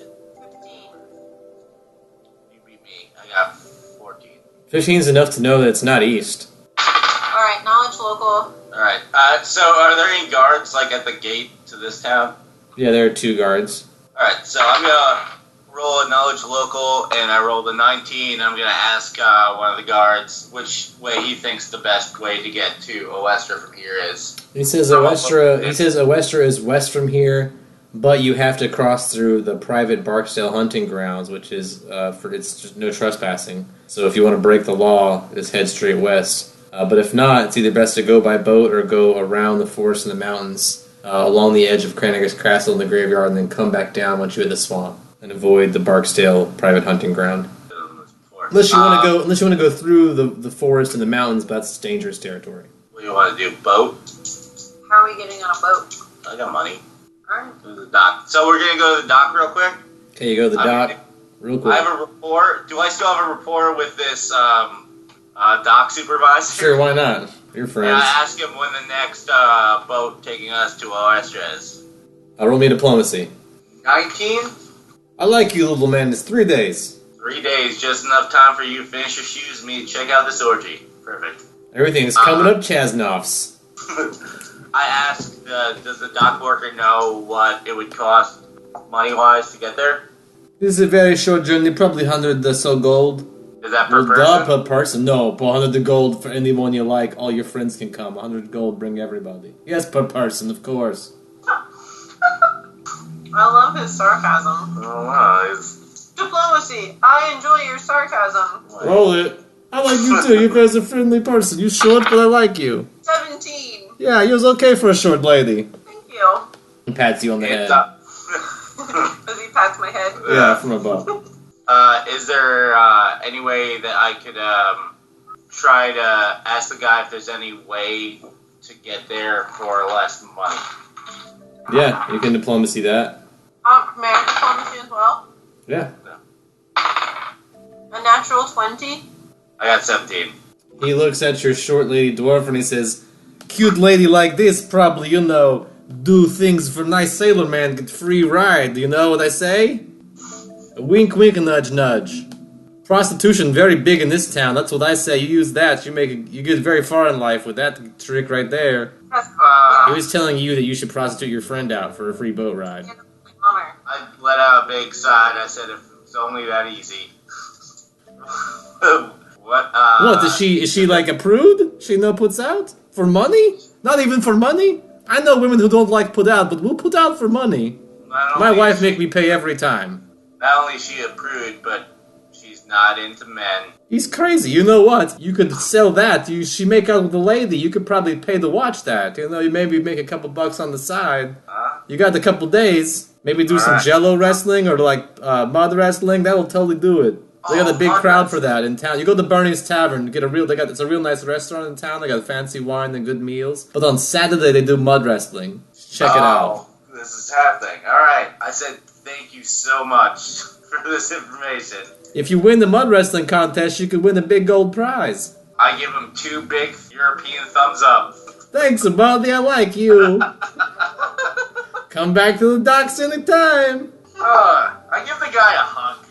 You beat me. I got 14. 15 is enough to know that it's not east. Alright, knowledge local. Alright. So are there any guards, like, at the gate to this town? Yeah, there are 2 guards. Alright, so I'm gonna roll a knowledge local, and I rolled a 19. I'm gonna ask one of the guards which way he thinks the best way to get to Oestra from here is. He says Oestra is west from here, but you have to cross through the private Barksdale hunting grounds, which is it's just no trespassing. So if you want to break the law, just head straight west. But if not, it's either best to go by boat or go around the forest and the mountains along the edge of Cranager's Castle in the graveyard, and then come back down once you hit the swamp and avoid the Barksdale private hunting ground. Unless you want to go through the forest and the mountains, but that's dangerous territory. What do you want to do? Boat? How are we getting on a boat? I got money. Alright. To the dock. So we're gonna go to the dock real quick. Okay, you go to the dock. Real quick. I have a rapport. Do I still have a rapport with this dock supervisor? Sure, why not? You're friends. And I ask him when the next boat taking us to Oestra is. Roll me diplomacy. 19? I like you, little man. It's 3 days. 3 days, just enough time for you to finish your shoes and me to check out this orgy. Perfect. Everything is coming up Chaznov's. I asked, does the dock worker know what it would cost money-wise to get there? This is a very short journey, probably 100 or so gold. Is that per person? Duh, per person. No, 100 gold for anyone you like. All your friends can come. 100 gold, bring everybody. Yes, per person, of course. I love his sarcasm. Oh, wow. Diplomacy. I enjoy your sarcasm. Roll it. I like you too. You're a friendly person. You're short, but I like you. 17. Yeah, you're okay for a short lady. Thank you. He pats you on the head. As he pats my head. Yeah, from above. Is there any way that I could try to ask the guy if there's any way to get there for less money? Yeah, you can diplomacy that. May I diplomacy as well? Yeah. A natural 20. I got 17. He looks at your short lady dwarf and he says, cute lady like this probably, do things for nice sailor man, get free ride. You know what I say? A wink, wink, a nudge, nudge. Prostitution very big in this town. That's what I say. You use that, you get very far in life with that trick right there. He was telling you that you should prostitute your friend out for a free boat ride. I let out a big sigh and I said, if it's only that easy. What, is she like a prude? She no puts out? For money? Not even for money? I know women who don't like put out, but we'll put out for money. My wife make me pay every time. Not only is she a prude, but she's not into men. He's crazy. You know what? You could sell that. She make out with a lady. You could probably pay to watch that. You know, you maybe make a couple bucks on the side. You got a couple days. Maybe do some jello wrestling or like mud wrestling. That'll totally do it. They got a big crowd for that in town. You go to Bernie's Tavern, get it's a real nice restaurant in town. They got fancy wine and good meals. But on Saturday they do mud wrestling. Check it out. This is happening. All right. I said thank you so much for this information. If you win the mud wrestling contest, you could win a big gold prize. I give him 2 big European thumbs up. Thanks, buddy. I like you. Come back to the docks anytime. I give the guy a hug.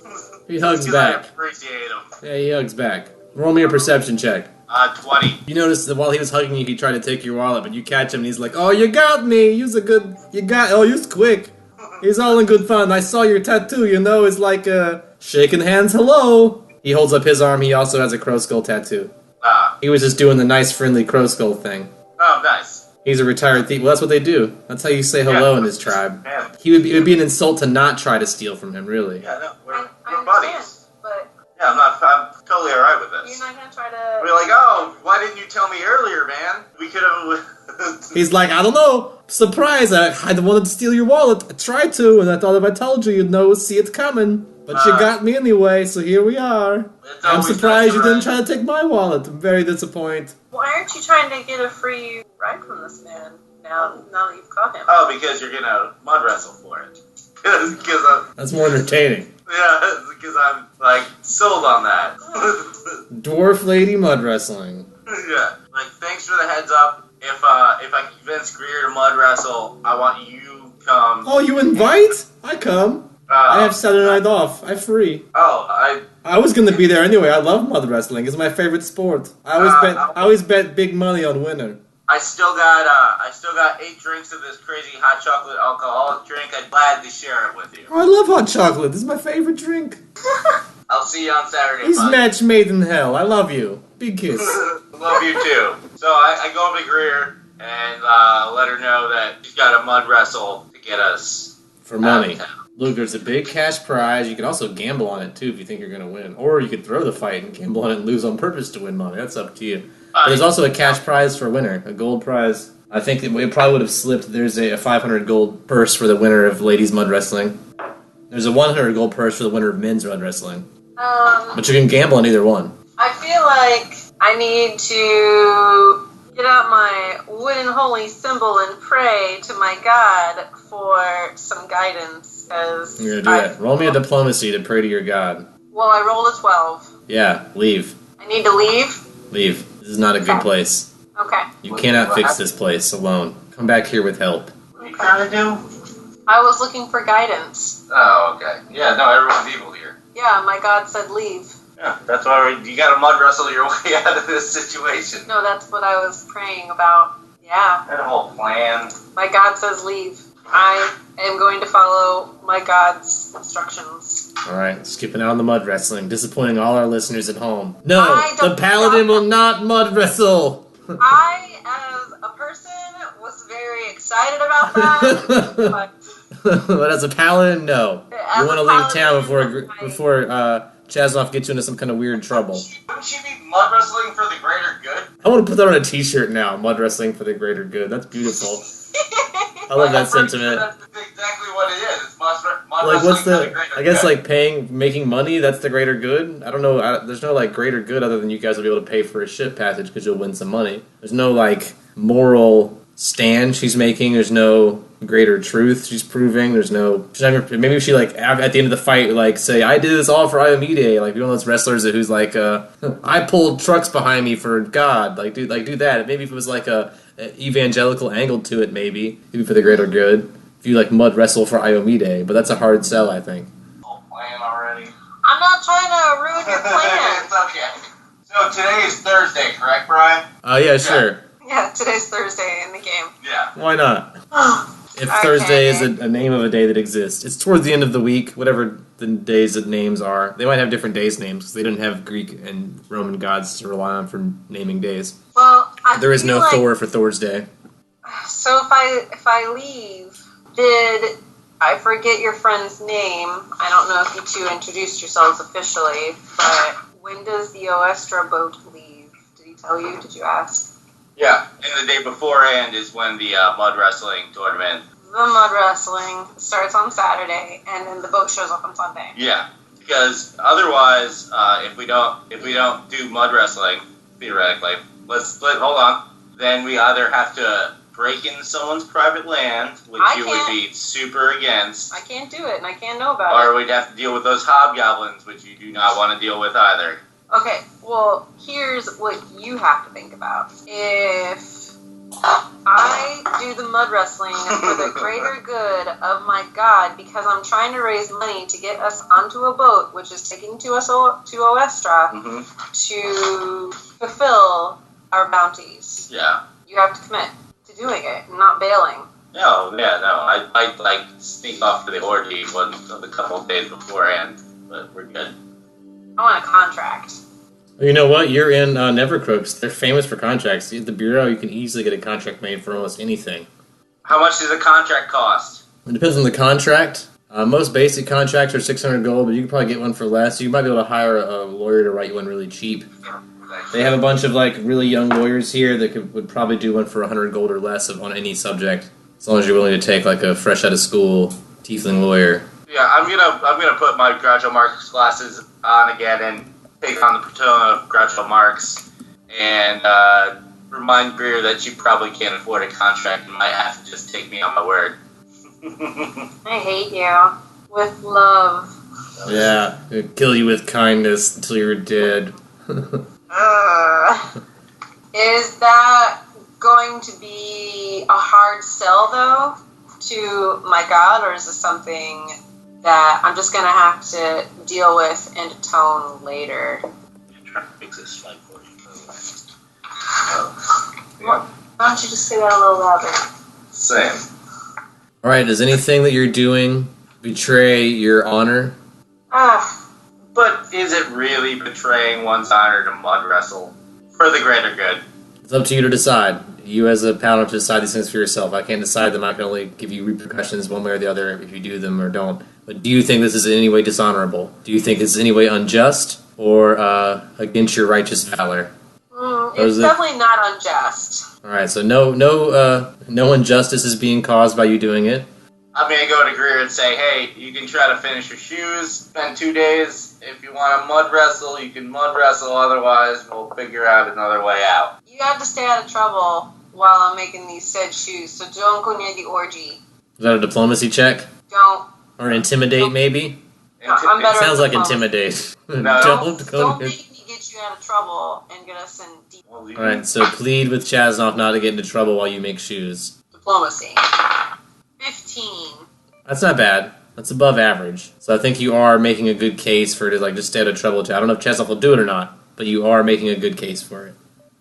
He hugs back. I appreciate him. Yeah, he hugs back. Roll me a perception check. 20. You notice that while he was hugging you, he tried to take your wallet, but you catch him and he's like, "Oh, you got me. You's quick. He's all in good fun. I saw your tattoo, you know, it's like shaking hands, hello." He holds up his arm. He also has a crow skull tattoo. He was just doing the nice, friendly crow skull thing. Oh, nice. He's a retired thief. Well, that's what they do. That's how you say hello in his tribe. Yeah. It would be an insult to not try to steal from him, really. Yeah, no, we're I buddies. But Yeah, I'm totally alright with this. you're not gonna try to. We're like, oh, why didn't you tell me earlier, man? We could have. He's like, I don't know. Surprise, I wanted to steal your wallet. I tried to, and I thought if I told you, you'd know, see it coming. But you got me anyway, so here we are. I'm surprised you didn't try to take my wallet. I'm very disappointed. Why aren't you trying to get a free ride from this man now that you've caught him? Oh, because you're gonna mud wrestle for it. Because I'm. That's more entertaining. Yeah, because I'm like sold on that. Dwarf lady mud wrestling. Yeah, like thanks for the heads up. If I convince Greer to mud wrestle, I want you come. Oh, you invite? I come. I have Saturday night off. I'm free. Oh, I was gonna be there anyway. I love mud wrestling. It's my favorite sport. I always bet big money on winner. I still got 8 drinks of this crazy hot chocolate alcoholic drink. I'd gladly share it with you. Oh, I love hot chocolate. This is my favorite drink. I'll see you on Saturday. He's bud. match made in hell. I love you. Big kiss. Love you too. So I go up to Greer and let her know that she's got a mud wrestle to get us For money. out of town. Look, there's a big cash prize. You can also gamble on it, too, if you think you're going to win. Or you could throw the fight and gamble on it and lose on purpose to win money. That's up to you. But there's also a cash prize for a winner, a gold prize. I think it probably would have slipped. There's a 500 gold purse for the winner of ladies mud wrestling. There's a 100 gold purse for the winner of men's mud wrestling. But you can gamble on either one. I feel like I need to get out my wooden holy symbol and pray to my God for some guidance. Cause You're going to do that. Roll me a diplomacy to pray to your God. Well, I rolled a 12. Yeah, leave. I need to leave? Leave. This is not a good place. Okay. You cannot fix this place alone. Come back here with help. What are you trying to do? I was looking for guidance. Oh, okay. Yeah, no, everyone's evil here. Yeah, my God said leave. Yeah, that's why you gotta mud wrestle your way out of this situation. No, that's what I was praying about. Yeah. That whole plan. My God says leave. I am going to follow my God's instructions. Alright, skipping out on the mud wrestling, disappointing all our listeners at home. No, I the don't paladin know. will not mud wrestle! I, as a person, was very excited about that, but But as a paladin, no. As You want to a leave town paladin, before Chaznoff gets you into some kind of weird trouble. Wouldn't she be mud wrestling for the greater good? I want to put that on a t-shirt now, mud wrestling for the greater good. That's beautiful. I love that sentiment. That's exactly what it is. It's mud Like, wrestling what's for the the... greater I guess, good. making money, that's the greater good? I don't know. There's no, greater good other than you guys will be able to pay for a ship passage because you'll win some money. There's no, moral stand she's making. There's no greater truth she's proving. There's no... Maybe she, at the end of the fight, say, I did this all for Iomide. Like, one of those wrestlers who's I pulled trucks behind me for God. Do that. Maybe if it was, an evangelical angle to it, maybe for the greater good. If you like mud wrestle for Iomide, but that's a hard sell, I think. Whole plan already. I'm not trying to ruin your plans. It's okay. So today is Thursday, correct, Brian? Oh yeah, sure. Yeah, today's Thursday in the game. Yeah. Why not? If Okay. Thursday is a name of a day that exists, it's towards the end of the week, whatever the days that names are. They might have different days names because they didn't have Greek and Roman gods to rely on for naming days. Well, There is feel no like, Thor for Thor's Day. So if I leave, did I forget your friend's name? I don't know if you two introduced yourselves officially, but when does the Oestra boat leave? Did he tell you? Did you ask? Yeah. And the day beforehand is when the mud wrestling tournament. The mud wrestling starts on Saturday, and then the boat shows up on Sunday. Yeah. Because otherwise, if we don't do mud wrestling, theoretically, hold on. Then we either have to break into someone's private land, which you would be super against. I can't do it, and I can't know about Or it. we'd have to deal with those hobgoblins, which you do not want to deal with either. Okay, well, here's what you have to think about. If I do the mud wrestling for the greater good of my god, because I'm trying to raise money to get us onto a boat, which is taking to us to Oestra, to fulfill our bounties. Yeah. You have to commit to doing it, and not bailing. No. I like sneak off to the orgy a couple of days beforehand, but we're good. I want a contract. You know what? You're in Nevercrooks. They're famous for contracts. At the Bureau, you can easily get a contract made for almost anything. How much does a contract cost? It depends on the contract. Most basic contracts are 600 gold, but you can probably get one for less. You might be able to hire a lawyer to write you one really cheap. They have a bunch of like really young lawyers here that would probably do one for 100 gold or less on any subject, as long as you're willing to take like a fresh out of school tiefling lawyer. Yeah, I'm gonna put my Groucho Marx glasses on again and take on the persona of Groucho Marx and remind Greer that you probably can't afford a contract and might have to just take me on my word. I hate you. With love. Yeah, kill you with kindness until you're dead. Is that going to be a hard sell, though, to my god, or is this something that I'm just going to have to deal with and atone later? I'm trying to fix this slide for you. Why don't you just say that a little louder? Same. Alright, does anything that you're doing betray your honor? But is it really betraying one's honor to mud wrestle? For the greater good. It's up to you to decide. You as a paladin have to decide these things for yourself. I can't decide them. I can only give you repercussions one way or the other if you do them or don't. But do you think this is in any way dishonorable? Do you think this is in any way unjust or against your righteous valor? It's definitely not unjust. Alright, so no injustice is being caused by you doing it. I'm going to go to Greer and say, hey, you can try to finish your shoes, spend 2 days. If you want to mud wrestle, you can mud wrestle. Otherwise, we'll figure out another way out. You have to stay out of trouble while I'm making these said shoes, so don't go near the orgy. Is that a diplomacy check? Don't. Or intimidate, maybe? I'm better Sounds at like diplomacy. intimidate. No. Don't make me get you out of trouble and get us in deep Alright, so plead with Chaznov not to get into trouble while you make shoes. diplomacy. 15. That's not bad. That's above average. So I think you are making a good case for it to like just stay out of trouble. I don't know if Chaznov will do it or not, but you are making a good case for it.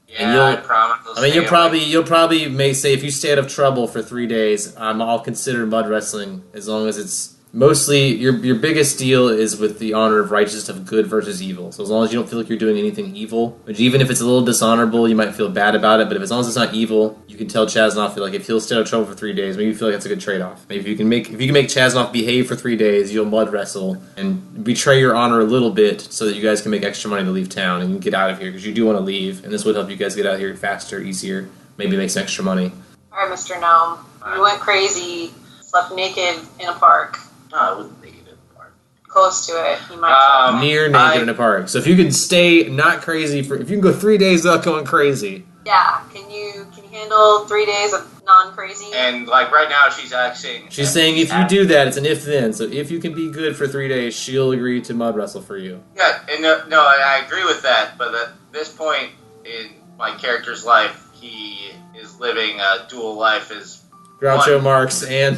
Yeah, I promise. I mean, you'll probably may say if you stay out of trouble for 3 days, I'll consider mud wrestling as long as it's mostly your biggest deal is with the honor of righteousness of good versus evil. So as long as you don't feel like you're doing anything evil, which even if it's a little dishonorable, you might feel bad about it. But if as long as it's not evil, you can tell Chaznov like if he'll stay out of trouble for 3 days, maybe you feel like that's a good trade-off. Maybe if you can make Chaznov behave for 3 days, you'll mud wrestle and betray your honor a little bit so that you guys can make extra money to leave town and get out of here because you do want to leave, and this would help you guys get out of here faster, easier, maybe make some extra money. Alright, Mr. Gnome. You went crazy, slept naked in a park. No, I wasn't naked in the park. Close to it. You might Near naked in a park. So if you can stay not crazy if you can go 3 days without going crazy. Yeah. Can you handle 3 days of non-crazy? And like right now, she's actually. She's saying if you do that, it's an if-then. So if you can be good for 3 days, she'll agree to mud wrestle for you. Yeah, and no, and I agree with that. But at this point in my character's life, he is living a dual life as Groucho Marx and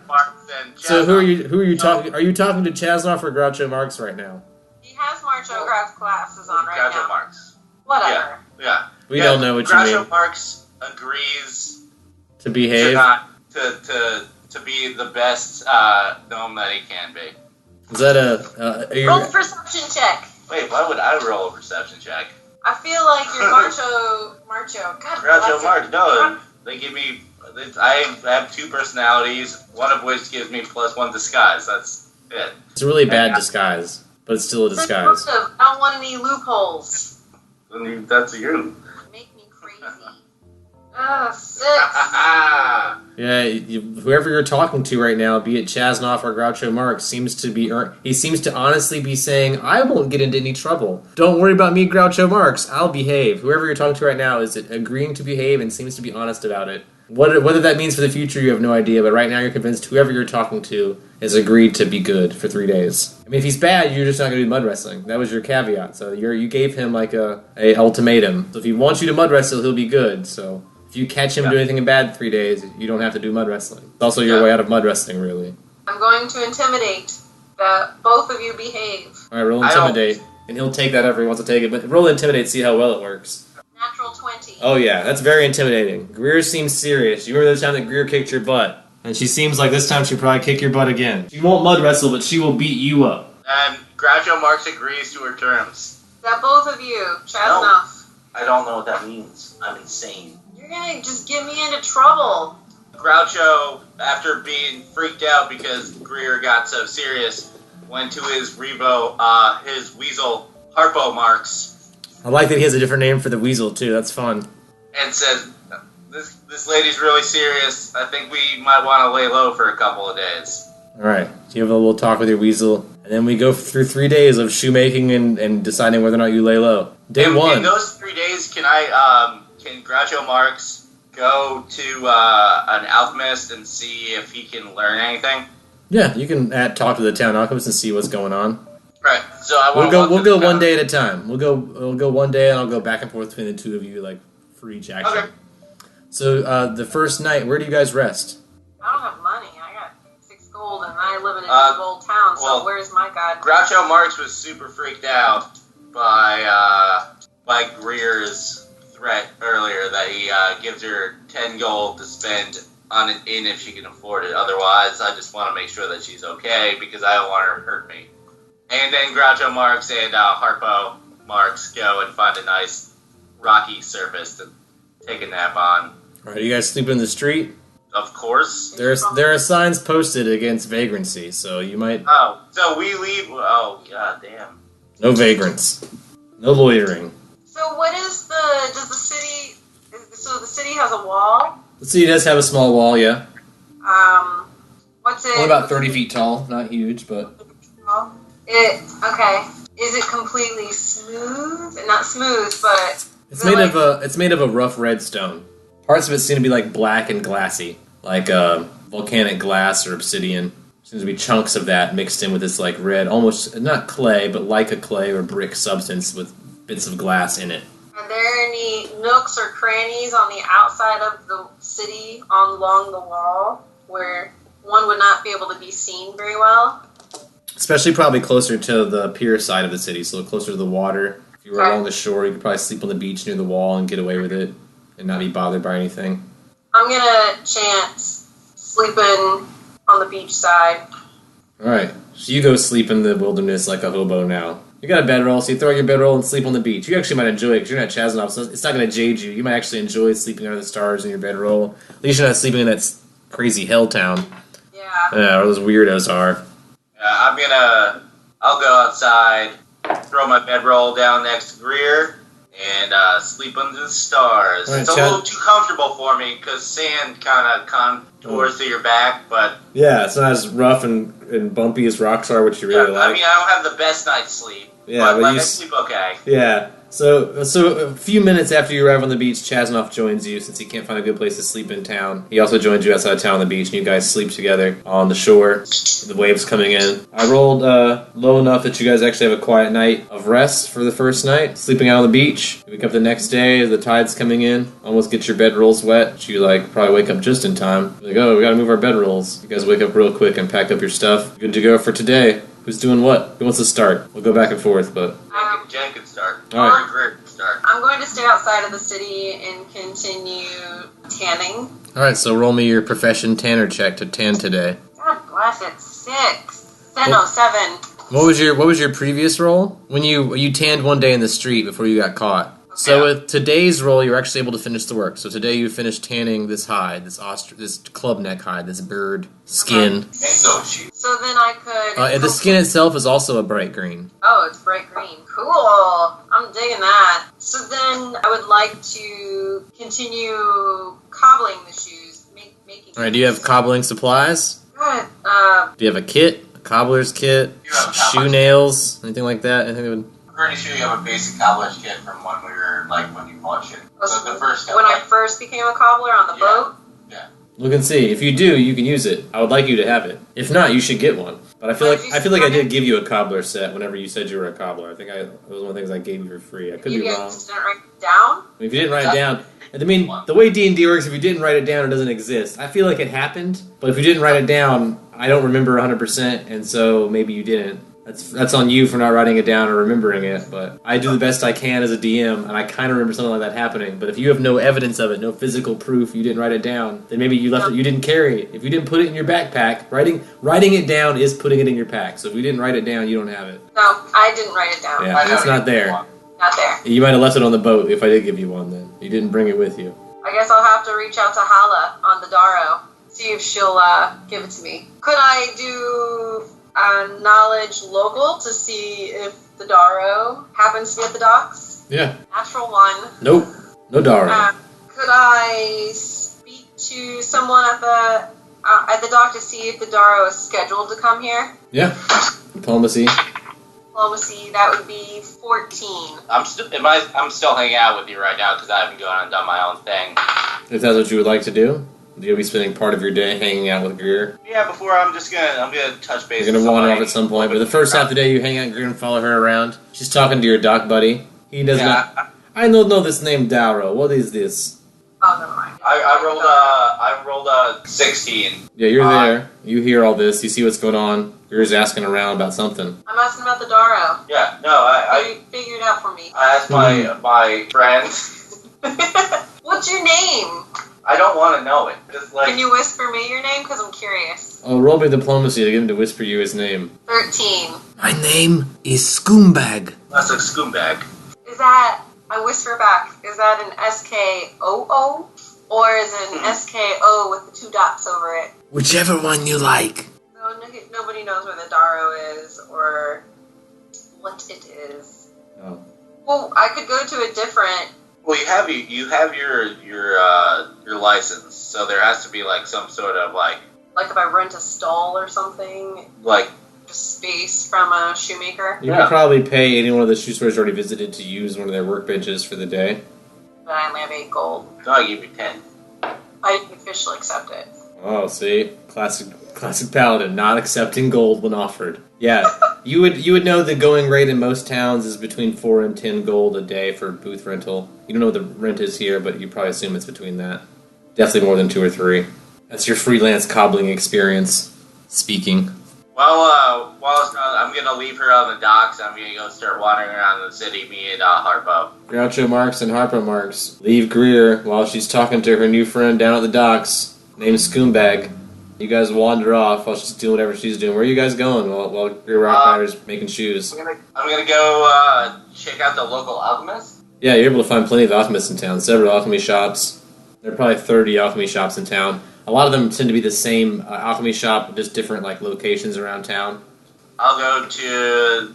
Marx and So who are you So- talking? Are you talking to Chasnoff or Groucho Marx right now? He has Marcho glasses on right Groucho now. Marx. Whatever. Yeah. We don't know what you Groucho mean. Marx agrees To to behave. not to be the best gnome that he can be. Is that a? Are you, Roll perception check. Wait, why would I roll a perception check? I feel like you're Marcho. God, Groucho bless Marx, it. no, they give me. I have 2 personalities, one of which gives me +1 disguise. That's it. it's a really bad disguise, but it's still a disguise. I don't want any loopholes. That's you. Make me crazy. 6. Yeah, whoever you're talking to right now, be it Chasnoff or Groucho Marx, seems to honestly be saying, "I won't get into any trouble. Don't worry about me, Groucho Marx. I'll behave." Whoever you're talking to right now is agreeing to behave and seems to be honest about it. Whether that means for the future, you have no idea. But right now, you're convinced whoever you're talking to has agreed to be good for 3 days. I mean, if he's bad, you're just not going to do mud wrestling. That was your caveat. So you gave him like a ultimatum. So if he wants you to mud wrestle, he'll be good. So if you catch him doing anything bad in 3 days, you don't have to do mud wrestling. It's also your way out of mud wrestling, really. I'm going to intimidate that both of you behave. All right, roll intimidate, and he'll take that if he wants to take it. But roll intimidate, see how well it works. Natural 20. Oh yeah, that's very intimidating. Greer seems serious. You remember the time that Greer kicked your butt, and she seems like this time she'll probably kick your butt again. She won't mud wrestle, but she will beat you up. And Groucho Marx agrees to her terms. Is that both of you? Chasnoff. I don't know what that means. I'm insane. You're gonna just get me into trouble. Groucho, after being freaked out because Greer got so serious, went to his his weasel, Harpo Marx, I like that he has a different name for the weasel too. That's fun. and said, this lady's really serious. I think we might want to lay low for a couple of days. All right, so you have a little talk with your weasel, and then we go through 3 days of shoemaking and deciding whether or not you lay low. Day in, 1. In those 3 days, can Groucho Marx go to an alchemist and see if he can learn anything? Yeah, you can talk to the town alchemist and see what's going on. Right. So I We'll go one day at a time. We'll go one day, and I'll go back and forth between the two of you, like for each action. Okay. So the first night, where do you guys rest? I don't have money. I got 6 gold and I live in a big old town, so well, where's my god? Groucho Marx was super freaked out by Greer's threat earlier that he gives her 10 gold to spend on an inn if she can afford it. Otherwise, I just want to make sure that she's okay because I don't want her to hurt me. And then Groucho Marx and Harpo Marx go and find a nice rocky surface to take a nap on. All right, you guys sleep in the street? Of course. There are signs posted against vagrancy, so you might... Oh, so we leave... Oh, god damn. No vagrants. No loitering. So what is does the city, so the city has a wall? The city does have a small wall, yeah. What's it? Only about 30 feet tall. Not huge, but... Okay. Is it completely smooth? Not smooth, but... It's made of a rough red stone. Parts of it seem to be like black and glassy, like volcanic glass or obsidian. Seems to be chunks of that mixed in with this like red, almost not clay, but like a clay or brick substance with bits of glass in it. Are there any nooks or crannies on the outside of the city along the wall where one would not be able to be seen very well? Especially probably closer to the pier side of the city, so closer to the water. If you were along the shore, you could probably sleep on the beach near the wall and get away with it and not be bothered by anything. I'm gonna chant sleeping on the beach side. Alright, so you go sleep in the wilderness like a hobo now. You got a bedroll, so you throw out your bedroll and sleep on the beach. You actually might enjoy it because you're not Chasnoff, so it's not going to jade you. You might actually enjoy sleeping under the stars in your bedroll. At least you're not sleeping in that crazy hell town. Yeah. Where those weirdos are. I'll go outside, throw my bedroll down next to Greer, and sleep under the stars. Right, it's a little too comfortable for me because sand kind of contours to your back, but... Yeah, it's not as rough and bumpy as rocks are, which you really like. I mean, I don't have the best night's sleep, Yeah, but but let you me sleep okay. Yeah. So a few minutes after you arrive on the beach, Chasnoff joins you since he can't find a good place to sleep in town. He also joins you outside town on the beach, and you guys sleep together on the shore. The waves coming in. I rolled low enough that you guys actually have a quiet night of rest for the first night, sleeping out on the beach. You wake up the next day as the tide's coming in. Almost get your bedrolls wet. But you probably wake up just in time. Like, oh, we gotta move our bedrolls. You guys wake up real quick and pack up your stuff. Good to go for today. Who's doing what? Who wants to start? We'll go back and forth, but... Jen can start. All right. Great can start. I'm going to stay outside of the city and continue tanning. Alright, so roll me your profession tanner check to tan today. God bless it. 6. No, 7. What was your previous roll? When you tanned one day in the street before you got caught. Okay. So with today's roll, you're actually able to finish the work. So today you finished tanning this hide, this club neck hide, this bird skin. So then I could... The skin itself is also a bright green. Oh, it's bright green. Cool. I'm digging that. So then I would like to continue cobbling the shoes, making... Alright, do you have cobbling supplies? Good. Do you have a kit? A cobbler's kit? Shoe nails? Anything like that? Anything that would... I'm pretty sure you have a basic cobbler's kit from when we were, when you bought shit. So the first step, when I first became a cobbler on the boat? Yeah. Look and see. If you do, you can use it. I would like you to have it. If not, you should get one. But I feel like I did give you a cobbler set whenever you said you were a cobbler. I think it was one of the things I gave you for free. I could be wrong. You didn't write it down? If you didn't write it down, I mean, the way D&D works, if you didn't write it down, it doesn't exist. I feel like it happened, but if you didn't write it down, I don't remember 100%, and so maybe you didn't. That's on you for not writing it down or remembering it, but I do the best I can as a DM, and I kind of remember something like that happening. But if you have no evidence of it, no physical proof you didn't write it down, then maybe you left it, you didn't carry it. If you didn't put it in your backpack, writing it down is putting it in your pack. So if you didn't write it down, you don't have it. No, I didn't write it down. Yeah, it's not there. Not there. You might have left it on the boat if I did give you one then. You didn't bring it with you. I guess I'll have to reach out to Hala on the Darrow, see if she'll give it to me. Could I do knowledge local to see if the Darrow happens to be at the docks? Yeah. Natural 1. Nope. No Dara. Could I speak to someone at the dock to see if the Darrow is scheduled to come here? Yeah. Diplomacy. Diplomacy, that would be 14. I'm still hanging out with you right now because I haven't gone and done my own thing. If that's what you would like to do, you'll be spending part of your day hanging out with Greer. Yeah, before I'm gonna touch base. You're gonna wander off at some point, but the first half of the day you hang out with Greer and follow her around. She's talking to your dock buddy. He does not. I don't know this name Dauro. What is this? Oh, never mind. I rolled a 16. Yeah, you're there. You hear all this. You see what's going on. Greer's asking around about something. I'm asking about the Darrow. Yeah, no, I Figure it out for me. I asked my friend. What's your name? I don't want to know it. Just Can you whisper me your name? Because I'm curious. Oh, roll me diplomacy to get him to whisper you his name. 13. My name is Scoombag. That's a scumbag. Is that, I whisper back, is that an S-K-O-O? Or is it an S-K-O with the 2 dots over it? Whichever one you like. Nobody knows where the Darrow is, or what it is. Oh. Well, I could go to a different... Well, you have your license, so there has to be some sort of Like if I rent a stall or something, just space from a shoemaker. You could probably pay any one of the shoe stores you already visited to use one of their workbenches for the day. But I only have 8 gold. No, I give you 10. I officially accept it. Oh, see? Classic paladin, not accepting gold when offered. Yeah, you would know the going rate in most towns is between 4 and 10 gold a day for booth rental. You don't know what the rent is here, but you probably assume it's between that. Definitely more than 2 or 3. That's your freelance cobbling experience. Speaking. Well, I'm gonna leave her on the docks. I'm gonna go start wandering around the city, me and Harpo. Groucho Marx and Harpo Marx leave Greer while she's talking to her new friend down at the docks, named Scoombag. You guys wander off while she's doing whatever she's doing. Where are you guys going while Greer Rockrider's making shoes? I'm gonna go check out the local alchemist. Yeah, you're able to find plenty of alchemists in town. Several alchemy shops. There are probably 30 alchemy shops in town. A lot of them tend to be the same alchemy shop, just different locations around town. I'll go to...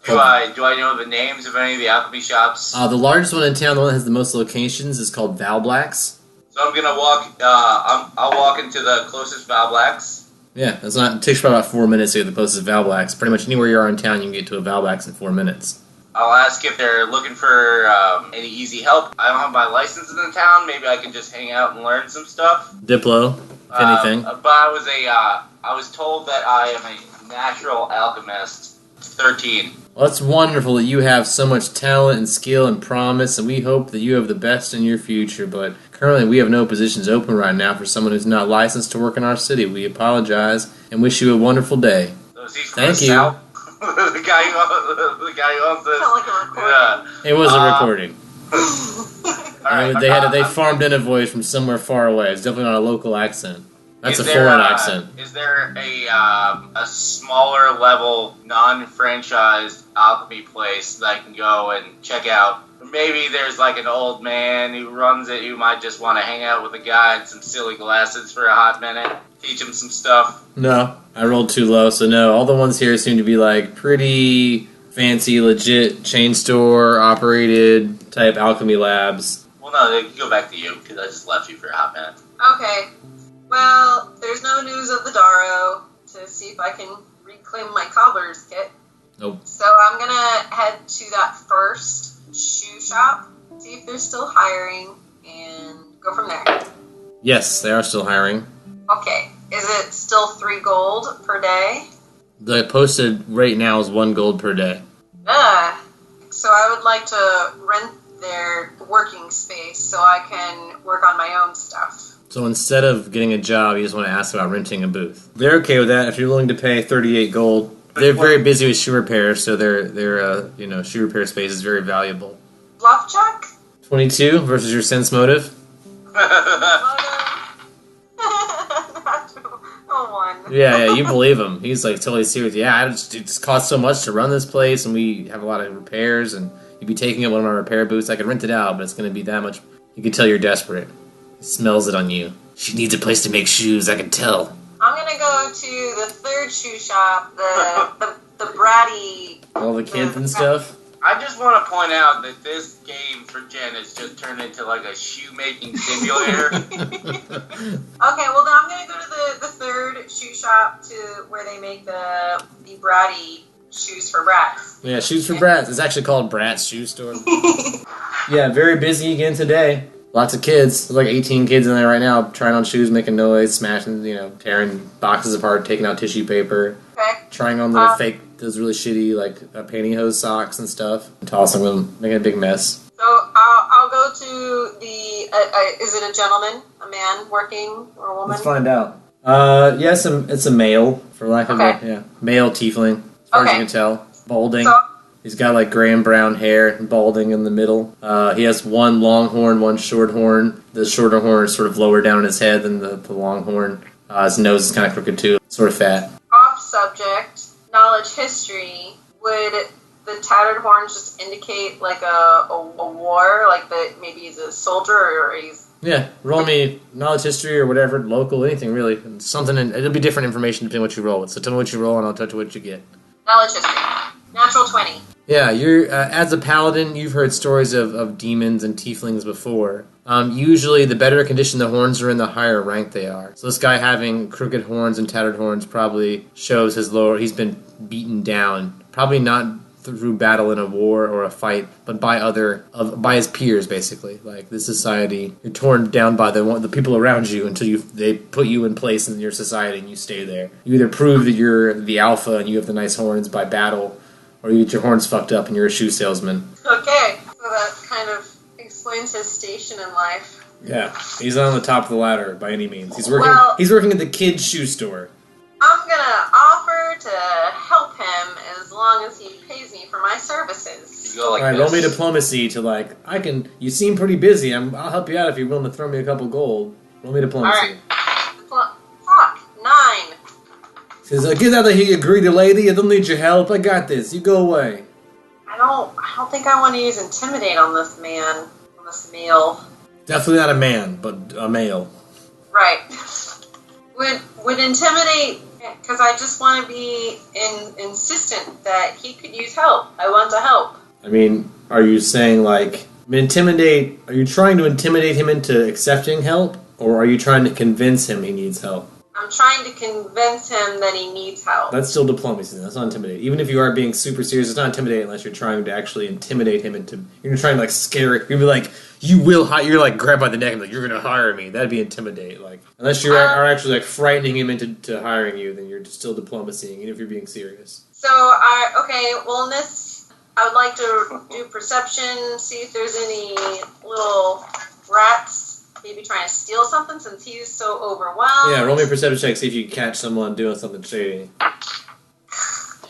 Do I know the names of any of the alchemy shops? The largest one in town, the one that has the most locations, is called Valblax. So I'm gonna walk. I'll walk into the closest Valblax. Yeah, that's not. It takes about 4 minutes to get the closest Valvax. Pretty much anywhere you are in town, you can get to a Valvax in 4 minutes. I'll ask if they're looking for any easy help. I don't have my license in the town. Maybe I can just hang out and learn some stuff. Diplo, if anything. But I was told that I am a natural alchemist. 13. Well, it's wonderful that you have so much talent and skill and promise, and we hope that you have the best in your future, but currently we have no positions open right now for someone who's not licensed to work in our city. We apologize and wish you a wonderful day. So is he from Thank the you. South? the guy who owns this. Sound like a recording. Yeah. It was a recording. Alright. They farmed in a voice from somewhere far away. It's definitely not a local accent. That's a Is there, foreign accent. Is there a smaller level, non-franchised alchemy place that I can go and check out? Maybe there's like an old man who runs it who might just want to hang out with a guy in some silly glasses for a hot minute, teach him some stuff. No, I rolled too low, so no. All the ones here seem to be like pretty fancy, legit chain store operated type alchemy labs. Well, no, they can go back to you because I just left you for a hot minute. Okay. Well, there's no news of the Darrow to see if I can reclaim my cobbler's kit. Nope. So I'm gonna head to that first shoe shop, see if they're still hiring, and go from there. Yes, they are still hiring. Okay. Is it still 3 gold per day? The posted rate now is 1 gold per day. So I would like to rent their working space so I can work on my own stuff. So instead of getting a job, you just want to ask about renting a booth. They're okay with that if you're willing to pay 38 gold. They're very busy with shoe repair, so their shoe repair space is very valuable. Bluff check? 22 versus your sense motive. Oh, 1. Yeah, you believe him. He's like totally serious. Yeah, it just costs so much to run this place, and we have a lot of repairs, and you'd be taking up one of my repair booths. I could rent it out, but it's going to be that much. You can tell you're desperate. He smells it on you. She needs a place to make shoes, I can tell. I'm gonna go to the third shoe shop, the bratty... All the kids and stuff. I just want to point out that this game for Jen has just turned into like a shoemaking simulator. Okay, well then I'm gonna go to the third shoe shop to where they make the bratty shoes for brats. Yeah, shoes for brats. It's actually called Brat's Shoe Store. Yeah, very busy again today. Lots of kids. There's like 18 kids in there right now trying on shoes, making noise, smashing, tearing boxes apart, taking out tissue paper, Okay. trying on the those really shitty pantyhose socks and stuff, and tossing them, making a big mess. So I'll go to the... is it a gentleman, a man working, or a woman? Let's find out. Yes, it's a male, for lack of male tiefling, as far as you can tell. Balding. So, He's got like gray and brown hair, balding in the middle. He has one long horn, one short horn. The shorter horn is sort of lower down in his head than the long horn. His nose is kind of crooked too, sort of fat. off subject, knowledge history, would the tattered horns just indicate like a war, like that maybe he's a soldier or he's... Yeah, roll me knowledge history or whatever, local, anything really. Something, it'll be different information depending on what you roll with. So tell me what you roll and I'll tell you what you get. Knowledge history. Natural 20. Yeah, you're as a paladin, you've heard stories of demons and tieflings before. Usually, the better condition the horns are in, the higher rank they are. So this guy having crooked horns and tattered horns probably shows his lower. He's been beaten down, probably not through battle in a war or a fight, but by his peers, basically. Like this society, you're torn down by the people around you until they put you in place in your society and you stay there. You either prove that you're the alpha and you have the nice horns by battle, or you get your horns fucked up and you're a shoe salesman. Okay, so that kind of explains his station in life. Yeah, he's on the top of the ladder by any means. He's working. Well, he's working at the kids' shoe store. I'm gonna offer to help him as long as he pays me for my services. You go like All right, this. roll me diplomacy to I can. You seem pretty busy. I'll help you out if you're willing to throw me a couple gold. Roll me diplomacy. Alright. Fuck. 9. Says, get out of here, you greedy lady. I don't need your help. I got this. You go away. I don't think I want to use intimidate on this man, on this male. Definitely not a man, but a male. Right. Would intimidate, because I just want to be insistent that he could use help. I want to help. I mean, are you saying intimidate? Are you trying to intimidate him into accepting help, or are you trying to convince him he needs help? I'm trying to convince him that he needs help. That's still diplomacy. That's not intimidating. Even if you are being super serious, it's not intimidating unless you're trying to actually intimidate him into. You're trying to like scare it. You're like, you will hire. You're like grab by the neck and like, you're going to hire me. That'd be intimidate. Like unless you are actually like frightening him into hiring you, then you're still diplomacying, even if you're being serious. So well in this, I would like to do perception, see if there's any little rats. Maybe trying to steal something since he's so overwhelmed. Yeah, roll me a perception check, see if you can catch someone doing something shady.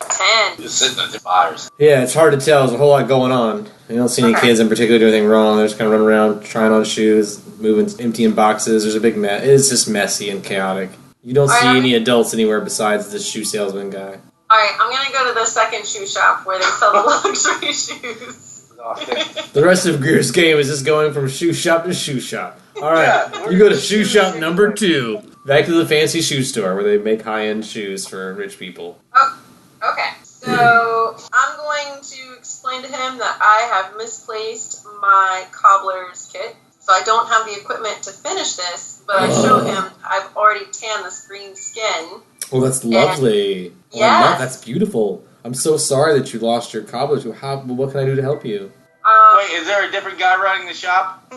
10. Just sitting at the fires. Yeah, it's hard to tell. There's a whole lot going on. You don't see any kids in particular do anything wrong. They're just kind of running around, trying on shoes, emptying boxes. There's a big mess. It's just messy and chaotic. You don't see any adults anywhere besides this shoe salesman guy. Alright, I'm going to go to the second shoe shop where they sell the luxury shoes. The rest of Greer's game is just going from shoe shop to shoe shop. Alright, you go to shoe shop number 2. Back to the fancy shoe store where they make high-end shoes for rich people. Oh, okay. So, I'm going to explain to him that I have misplaced my cobbler's kit. So I don't have the equipment to finish this, but I show him I've already tanned this green skin. Oh, that's lovely. Yeah. That's beautiful. I'm so sorry that you lost your cobbler. What can I do to help you? Wait, is there a different guy running the shop?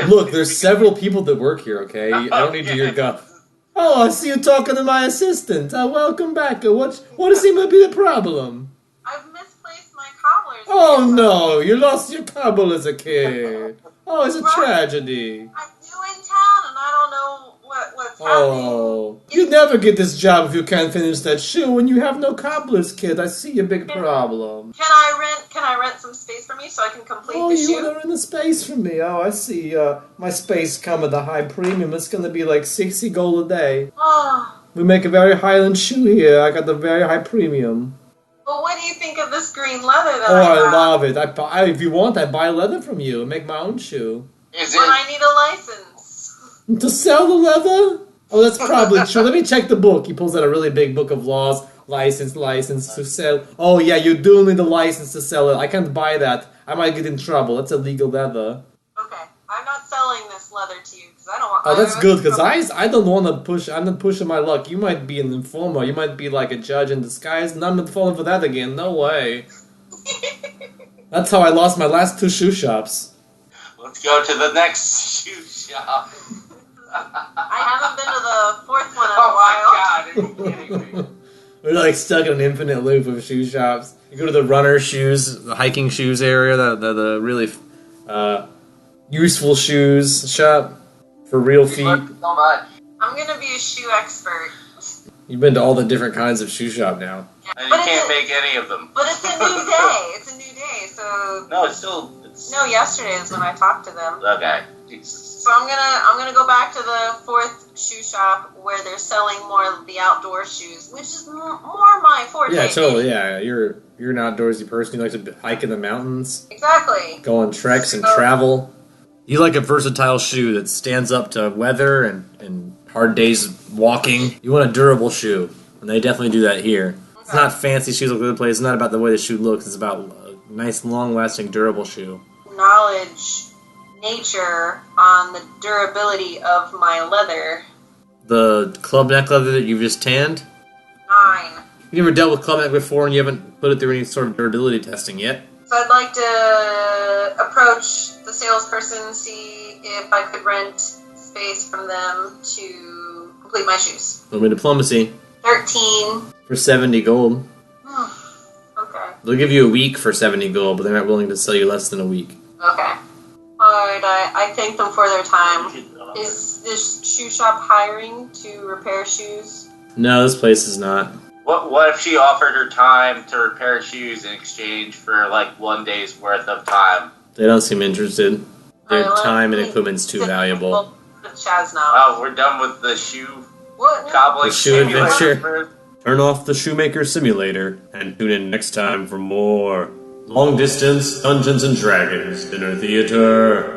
Look, there's several people that work here, okay? I don't need to hear your guff. Oh, I see you talking to my assistant. Welcome back. What seems to be the problem? I've misplaced my cobbler's Oh, kit. no. You lost your cobbler as a kid. Oh, it's a tragedy. I'm new in town and I don't know what's happening. Oh, you never get this job if you can't finish that shoe and you have no cobbler's kit. I see a big problem. Can I rent some space for me so I can complete the You shoe? want to rent the space for me? Oh, I see. My space come at a high premium. It's going to be like 60 gold a day. Oh, We make a very high-end shoe here. I got the very high premium. well, what do you think of this green leather that Oh, I I got? love it. If you want, I buy leather from you and make my own shoe. Is But it? I need a license. To sell the leather? Oh, that's probably true. Let me check the book. He pulls out a really big book of laws. License to sell. Oh, yeah, you do need a license to sell it. I can't buy that. I might get in trouble. That's illegal leather. Okay, I'm not selling this leather to you because I don't want. Oh, that's good, because I don't want to push. I'm not pushing my luck. You might be an informer. You might be like a judge in disguise, and I'm not falling for that again. No way. That's how I lost my last 2 shoe shops. Let's go to the next shoe shop. I haven't been to the 4th one in a Oh while. my god, are you kidding me? We're like stuck in an infinite loop of shoe shops. You go to the runner shoes, the hiking shoes area, the really useful shoes shop for real feet. So much. I'm gonna be a shoe expert. You've been to all the different kinds of shoe shop now. And you But can't make any of them. But it's a new day. It's a new day. So No, it's still. no, yesterday is when I talked to them. Okay. Jesus. So I'm gonna go back to the 4th shoe shop where they're selling more of the outdoor shoes, which is more my forte. Yeah, totally. Yeah, you're an outdoorsy person. You like to hike in the mountains, Exactly. go on treks and travel. You like a versatile shoe that stands up to weather and hard days walking. You want a durable shoe, and they definitely do that here. It's not fancy shoes all over the place. It's not about the way the shoe looks. It's about a nice, long-lasting, durable shoe. Knowledge, nature on the durability of my leather. The club neck leather that you've just tanned. 9. You never dealt with club neck before, and you haven't put it through any sort of durability testing yet. So I'd like to approach the salesperson, see if I could rent space from them to complete my shoes. Roll me diplomacy 13. for 70 gold. Okay. They'll give you a week for 70 gold, but they're not willing to sell you less than a week. Okay. Alright, I thank them for their time. Is this shoe shop hiring to repair shoes? No, this place is not. What if she offered her time to repair shoes in exchange for like 1 day's worth of time? They don't seem interested. Their Alright, time and let me- equipment's too valuable. Chaz now. Oh, we're done with the shoe What? cobbling The shoe simulator. adventure. Turn off the Shoemaker Simulator and tune in next time for more Long Distance Dungeons and Dragons Dinner Theater.